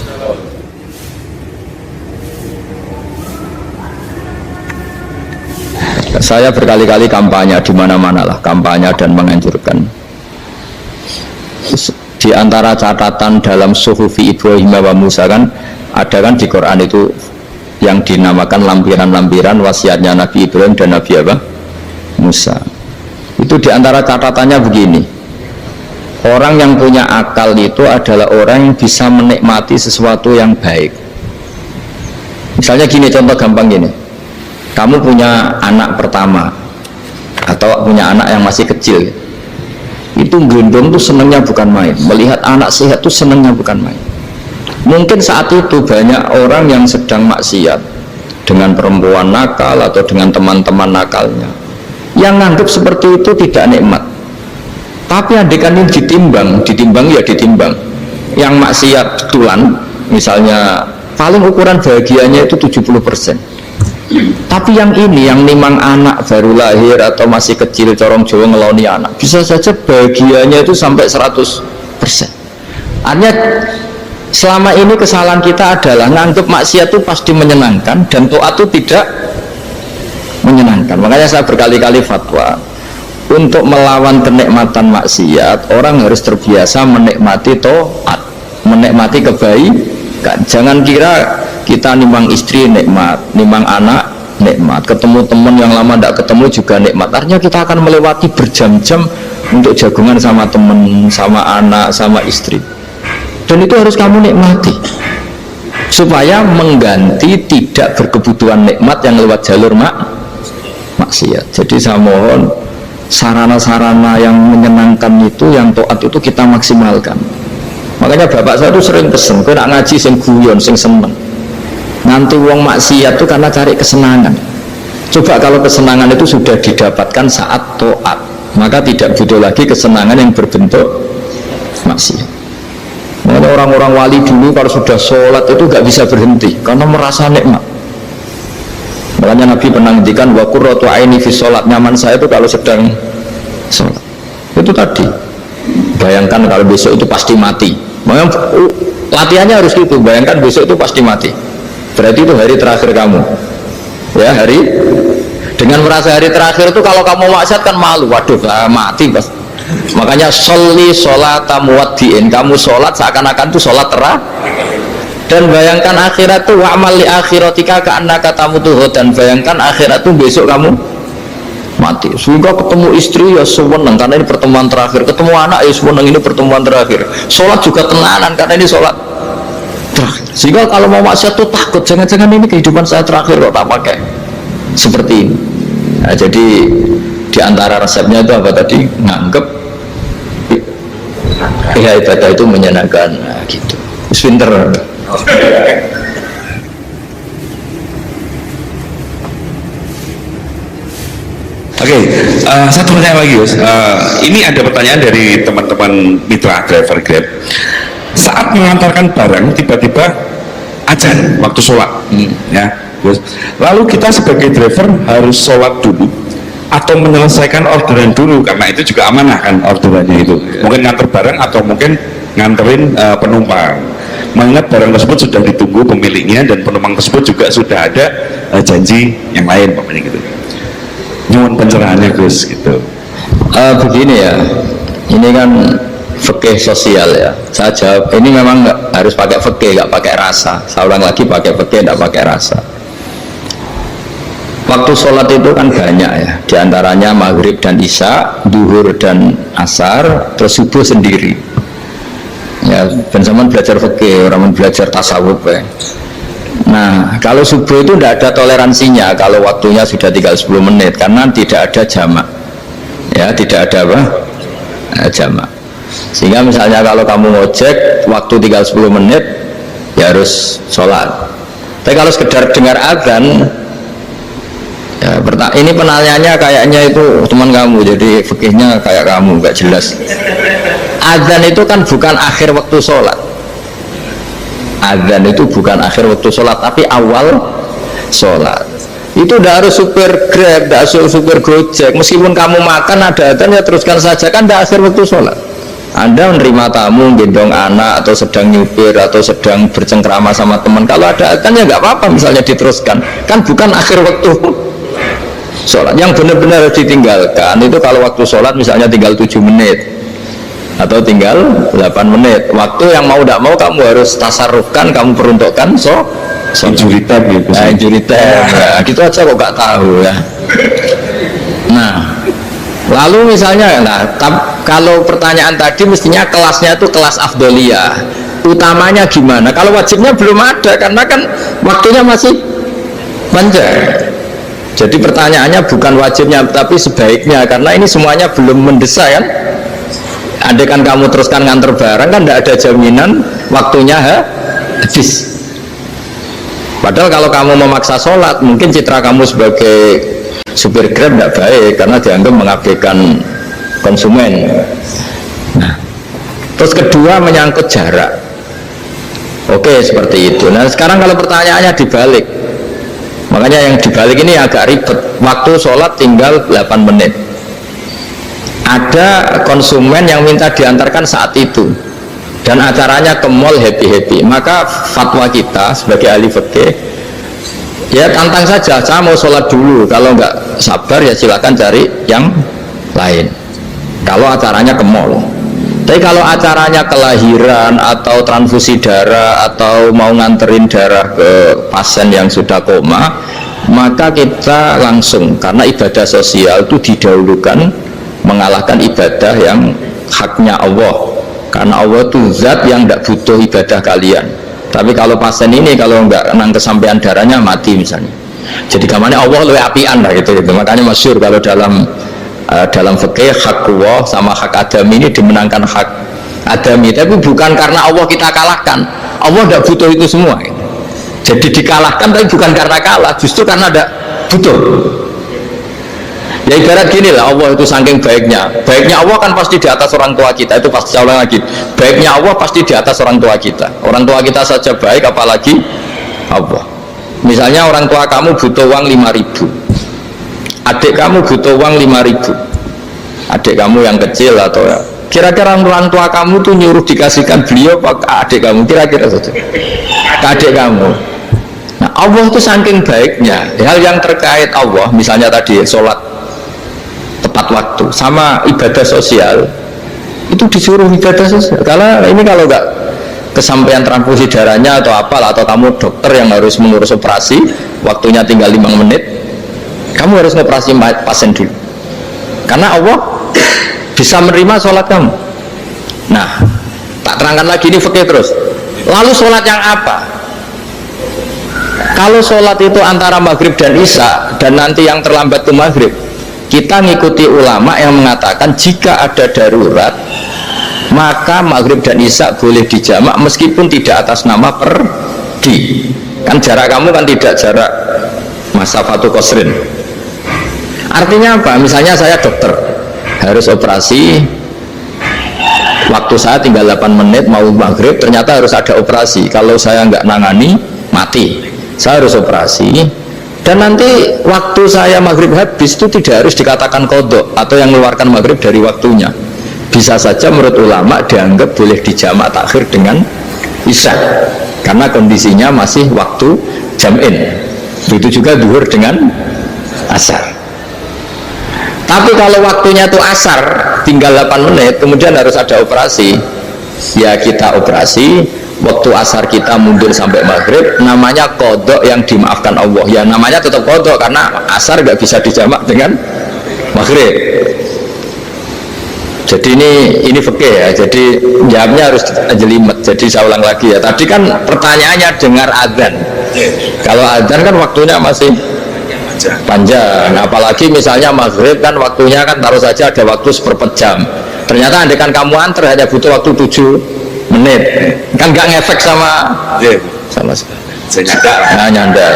Saya berkali-kali kampanye di mana-mana lah, kampanye dan menganjurkan. Di antara catatan dalam Suhufi Ibrahim wa Musa kan ada kan di Quran itu yang dinamakan lampiran-lampiran wasiatnya Nabi Ibrahim dan Nabi apa? Musa. Itu di antara catatannya begini. Orang yang punya akal itu adalah orang yang bisa menikmati sesuatu yang baik. Misalnya gini, contoh gampang gini. Kamu punya anak pertama atau punya anak yang masih kecil, itu gendong tuh senengnya bukan main, melihat anak sehat tuh senengnya bukan main. Mungkin saat itu banyak orang yang sedang maksiat dengan perempuan nakal atau dengan teman-teman nakalnya, yang nganggap seperti itu tidak nikmat. Tapi andaikan ini ditimbang, yang maksiat betulan misalnya, paling ukuran bahagianya itu 70%. Tapi yang ini, yang nimang anak baru lahir atau masih kecil, corong Jawa ngeloni anak, bisa saja bahagianya itu sampai 100%. Artinya selama ini kesalahan kita adalah nganggap maksiat itu pasti menyenangkan dan taat itu tidak menyenangkan. Makanya saya berkali-kali fatwa, untuk melawan kenikmatan maksiat, orang harus terbiasa menikmati taat, menikmati kebaikan. Jangan kira kita nimang istri nikmat, nimang anak nikmat, ketemu teman yang lama tidak ketemu juga nikmat. Artinya kita akan melewati berjam-jam untuk jagungan sama teman, sama anak, sama istri. Dan itu harus kamu nikmati supaya mengganti tidak berkebutuhan nikmat yang lewat jalur maksiat. Jadi saya mohon sarana-sarana yang menyenangkan itu, yang taat itu kita maksimalkan. Makanya bapak saya itu sering pesen, kau nak ngaji sing guyon, sing seneng. Nanti uang maksiat itu karena cari kesenangan. Coba kalau kesenangan itu sudah didapatkan saat taat, maka tidak butuh lagi kesenangan yang berbentuk maksiat. Makanya orang-orang wali dulu kalau sudah sholat itu gak bisa berhenti karena merasa nikmat. Makanya Nabi pernah ngendikan wa qurratu aini fi sholat, nyaman saya itu kalau sedang sholat. Itu tadi. Bayangkan kalau besok itu pasti mati. Makanya latihannya harus gitu. Bayangkan besok itu pasti mati. Berarti itu hari terakhir kamu. Ya, hari dengan merasa hari terakhir itu kalau kamu maksiat kan malu. Waduh, mati pas. Makanya sholli sholata muwaddiin, kamu sholat seakan-akan itu sholat terakhir. Dan bayangkan akhirat itu wa'mal li akhiratika ka'annaka tamutuhu, dan bayangkan akhirat itu besok kamu mati. Sehingga ketemu istri ya seneng karena ini pertemuan terakhir, ketemu anak ya seneng ini pertemuan terakhir, sholat juga tenanan karena ini sholat terakhir. Sehingga kalau mau maksiat tuh takut, jangan-jangan ini kehidupan saya terakhir kok tak pakai seperti ini. Nah, jadi diantara resepnya itu apa tadi? Nganggep ya ibadah itu menyenangkan. Nah, gitu. Pinter. Oke, satu pertanyaan lagi, Gus. Ini ada pertanyaan dari teman-teman mitra driver Grab. Saat mengantarkan barang, tiba-tiba azan waktu sholat, ya, Gus. Lalu kita sebagai driver harus sholat dulu atau menyelesaikan orderan dulu, karena itu juga amanah kan orderannya itu. Mungkin nganter barang atau mungkin nganterin penumpang. Mengingat barang tersebut sudah ditunggu pemiliknya dan penumpang tersebut juga sudah ada janji yang lain, pemilik gitu. Nyuwun pencerahannya, Gus, gitu. Begini ya, ini kan fikih sosial ya. Saya jawab, ini memang nggak harus pakai fikih, nggak pakai rasa. Saya ulang lagi, pakai fikih, nggak pakai rasa. Waktu sholat itu kan banyak ya, diantaranya maghrib dan isya, duhur dan asar, terus subuh sendiri. Ya, ben zaman belajar fikih, orang belajar tasawuf ya. Nah, kalau subuh itu tidak ada toleransinya kalau waktunya sudah tinggal 10 menit karena tidak ada jamak. Ya, tidak ada apa? Jamak. Sehingga misalnya kalau kamu ngojek waktu tinggal 10 menit ya harus sholat. Tapi kalau sekedar dengar azan ya, ini penanyanya kayaknya itu teman kamu, jadi fikihnya kayak kamu, nggak jelas. Azan itu kan bukan akhir waktu sholat. Azan itu bukan akhir waktu sholat, tapi awal sholat. Itu tidak harus supir Grab, tidak harus supir Gojek. Meskipun kamu makan ada azan ya teruskan saja, kan tidak akhir waktu sholat. Anda menerima tamu, gendong anak, atau sedang nyupir, atau sedang bercengkrama sama teman. Kalau ada azan ya nggak apa-apa, misalnya diteruskan. Kan bukan akhir waktu sholat. Yang benar-benar harus ditinggalkan itu kalau waktu sholat misalnya tinggal 7 menit atau tinggal 8 menit, waktu yang mau tidak mau kamu harus tasarrufkan, kamu peruntukkan injury time gitu. Nah, injury time ya, gitu aja kok gak tahu ya. Nah, lalu misalnya kalau pertanyaan tadi mestinya kelasnya itu kelas afdoliyah, utamanya gimana? Kalau wajibnya belum ada karena kan waktunya masih panjang. Jadi pertanyaannya bukan wajibnya tapi sebaiknya, karena ini semuanya belum mendesak kan. Andai kan kamu teruskan nganter barang kan tidak ada jaminan waktunya habis. Padahal kalau kamu memaksa sholat, mungkin citra kamu sebagai supir Grab tidak baik karena dianggap mengabaikan konsumen. Nah, terus kedua menyangkut jarak. Oke, seperti itu. Nah, sekarang kalau pertanyaannya dibalik, makanya yang dibalik ini agak ribet. Waktu sholat tinggal 8 menit. Ada konsumen yang minta diantarkan saat itu dan acaranya ke mall happy-happy, maka fatwa kita sebagai ahli fikih ya tantang saja, saya mau sholat dulu, kalau nggak sabar ya silakan cari yang lain kalau acaranya ke mall. Tapi kalau acaranya kelahiran atau transfusi darah atau mau nganterin darah ke pasien yang sudah koma, maka kita langsung, karena ibadah sosial itu didahulukan mengalahkan ibadah yang haknya Allah, karena Allah itu zat yang tidak butuh ibadah kalian. Tapi kalau pasien ini kalau nggak kenang kesampaian darahnya mati misalnya, Jadi gamane Allah luwih apian lah gitu. Makanya masyhur kalau dalam fikih hak Allah sama hak Adam ini dimenangkan hak Adami, tapi bukan karena Allah kita kalahkan. Allah tidak butuh itu semua. Jadi dikalahkan tapi bukan karena kalah, justru karena tidak butuh. Ya ibarat gini lah, Allah itu saking baiknya Allah kan pasti di atas orang tua kita. Itu pasti saya ulang lagi, baiknya Allah pasti di atas orang tua kita. Orang tua kita saja baik, apalagi Allah. Misalnya orang tua kamu butuh uang 5.000, adik kamu butuh uang 5.000, adik kamu yang kecil atau ya, kira-kira orang tua kamu tuh nyuruh dikasihkan beliau ke adik kamu, kira-kira saja ke adik kamu. Nah Allah itu saking baiknya, hal yang terkait Allah, misalnya tadi sholat tepat waktu sama ibadah sosial, itu disuruh ibadah sosial. Kalau nggak kesampaian transfusi darahnya atau apalah, atau kamu dokter yang harus mengurus operasi, waktunya tinggal 5 menit, kamu harus ngoperasi pasien dulu, karena Allah bisa menerima sholat kamu. Nah, tak terangkan lagi ini fikih terus. Lalu sholat yang apa? Kalau sholat itu antara maghrib dan isya, dan nanti yang terlambat itu maghrib, kita ngikuti ulama yang mengatakan jika ada darurat, maka maghrib dan isya boleh dijamak meskipun tidak atas nama pergi. Kan jarak kamu kan tidak jarak masafatu qasrin. Artinya apa? Misalnya saya dokter, harus operasi, waktu saya tinggal 8 menit mau maghrib, ternyata harus ada operasi. Kalau saya nggak nangani, mati. Saya harus operasi, dan nanti waktu saya maghrib habis itu tidak harus dikatakan qadha atau yang mengeluarkan maghrib dari waktunya. Bisa saja menurut ulama dianggap boleh dijamak takhir dengan isya, karena kondisinya masih waktu jam'in. Begitu juga zuhur dengan asar. Tapi kalau waktunya itu asar, tinggal 8 menit, kemudian harus ada operasi, ya kita operasi, waktu asar kita mundur sampai maghrib, namanya qadha yang dimaafkan Allah. Ya namanya tetap qadha, karena asar nggak bisa dijamak dengan maghrib. Jadi ini fikih ya, jadi jawabnya harus jelimet. Jadi saya ulang lagi ya, tadi kan pertanyaannya dengar adzan. Kalau adzan kan waktunya masih panjang, apalagi misalnya maghrib kan waktunya kan taruh saja ada waktu 1/4 jam. Ternyata andekan kamu antar hanya butuh waktu 7 menit, kan nggak ngefek sama nyanda.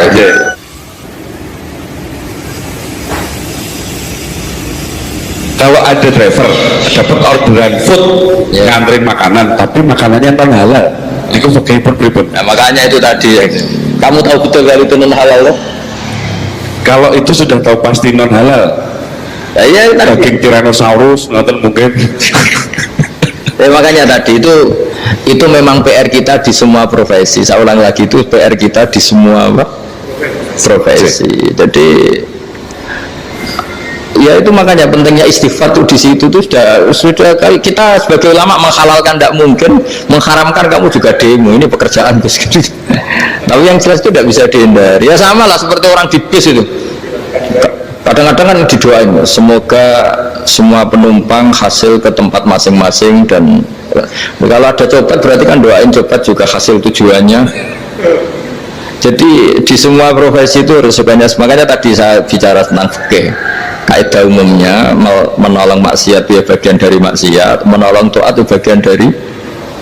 Kalau ada driver dapat orderan food, nganterin makanan, tapi makanannya non halal, itu pakai pribun. Nah, makanya itu tadi ya. Kamu tahu betul kalau itu non halal loh? Kalau itu sudah tahu pasti non halal. Ya, iya, daging Tyrannosaurus nonton mungkin. Ya, makanya tadi itu memang PR kita di semua profesi. Saya ulang lagi, itu PR kita di semua profesi. Jadi ya itu makanya pentingnya istighfar tuh di situ tuh sudah kita sebagai ulama menghalalkan tidak mungkin, mengharamkan kamu juga demo, ini pekerjaan bus gitu. Tapi yang jelas itu tidak bisa dihindari. Ya sama lah seperti orang di bis itu, kadang-kadang kan didoain semoga semua penumpang hasil ke tempat masing-masing, dan kalau ada copet berarti kan doain copet juga hasil tujuannya. Jadi di semua profesi itu harus sebanyak. Makanya tadi saya bicara tentang fikih, kaidah umumnya menolong maksiat ya bagian dari maksiat, menolong taat itu bagian dari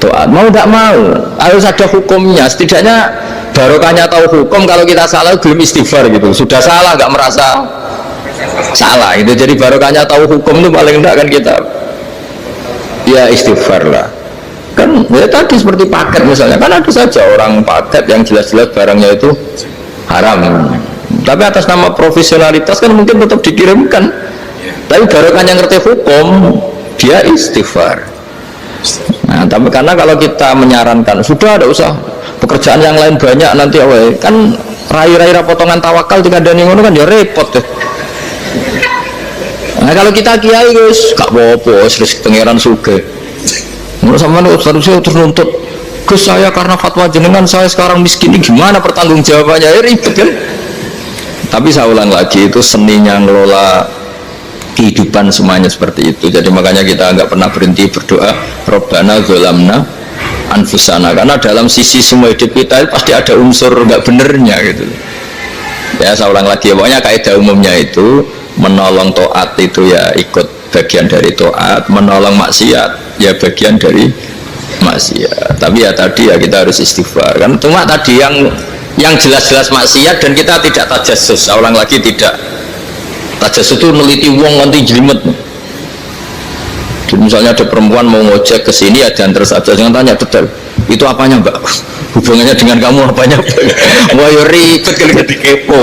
taat. Mau tidak mau harus ada hukumnya. Setidaknya barokahnya tahu hukum. Kalau kita salah belum istighfar gitu, sudah salah nggak merasa salah itu. Jadi barokahnya tahu hukum itu paling tidak kan kita ya istighfar lah. Kan ya tadi seperti paket misalnya, kan ada saja orang paket yang jelas-jelas barangnya itu haram, tapi atas nama profesionalitas kan mungkin tetap dikirimkan. Tapi barokahnya ngerti hukum, dia istighfar. Nah, tapi karena kalau kita menyarankan sudah ada usah pekerjaan yang lain banyak nanti kan rai-rai potongan tawakal tidak ada yang ngono kan ya repot deh. Nah kalau kita kiai guys gak apa-apa, terus pangeran suge menurut sama harusnya terus nuntut Gus, saya karena fatwa jenengan saya sekarang miskin, ini gimana pertanggung jawabannya, ya ribet kan. Tapi saya ulang lagi, itu seninya ngelola kehidupan semuanya seperti itu. Jadi makanya kita nggak pernah berhenti berdoa Rabbana dzalamna anfusana, karena dalam sisi semua hidup kita pasti ada unsur nggak benernya gitu. Ya saya ulang lagi, pokoknya kaidah umumnya itu menolong taat itu ya ikut bagian dari taat, menolong maksiat ya bagian dari maksiat. Tapi ya tadi ya kita harus istighfar kan, cuma tadi yang jelas-jelas maksiat dan kita tidak tajassus. Saya ulang lagi, tidak tajassus itu neliti wong nanti jelimet. Jadi misalnya ada perempuan mau ngojek ke sini ya diantar saja, jangan tanya detail itu apanya mbak, hubungannya dengan kamu apanya. Wah ya ribet kalau dikepo.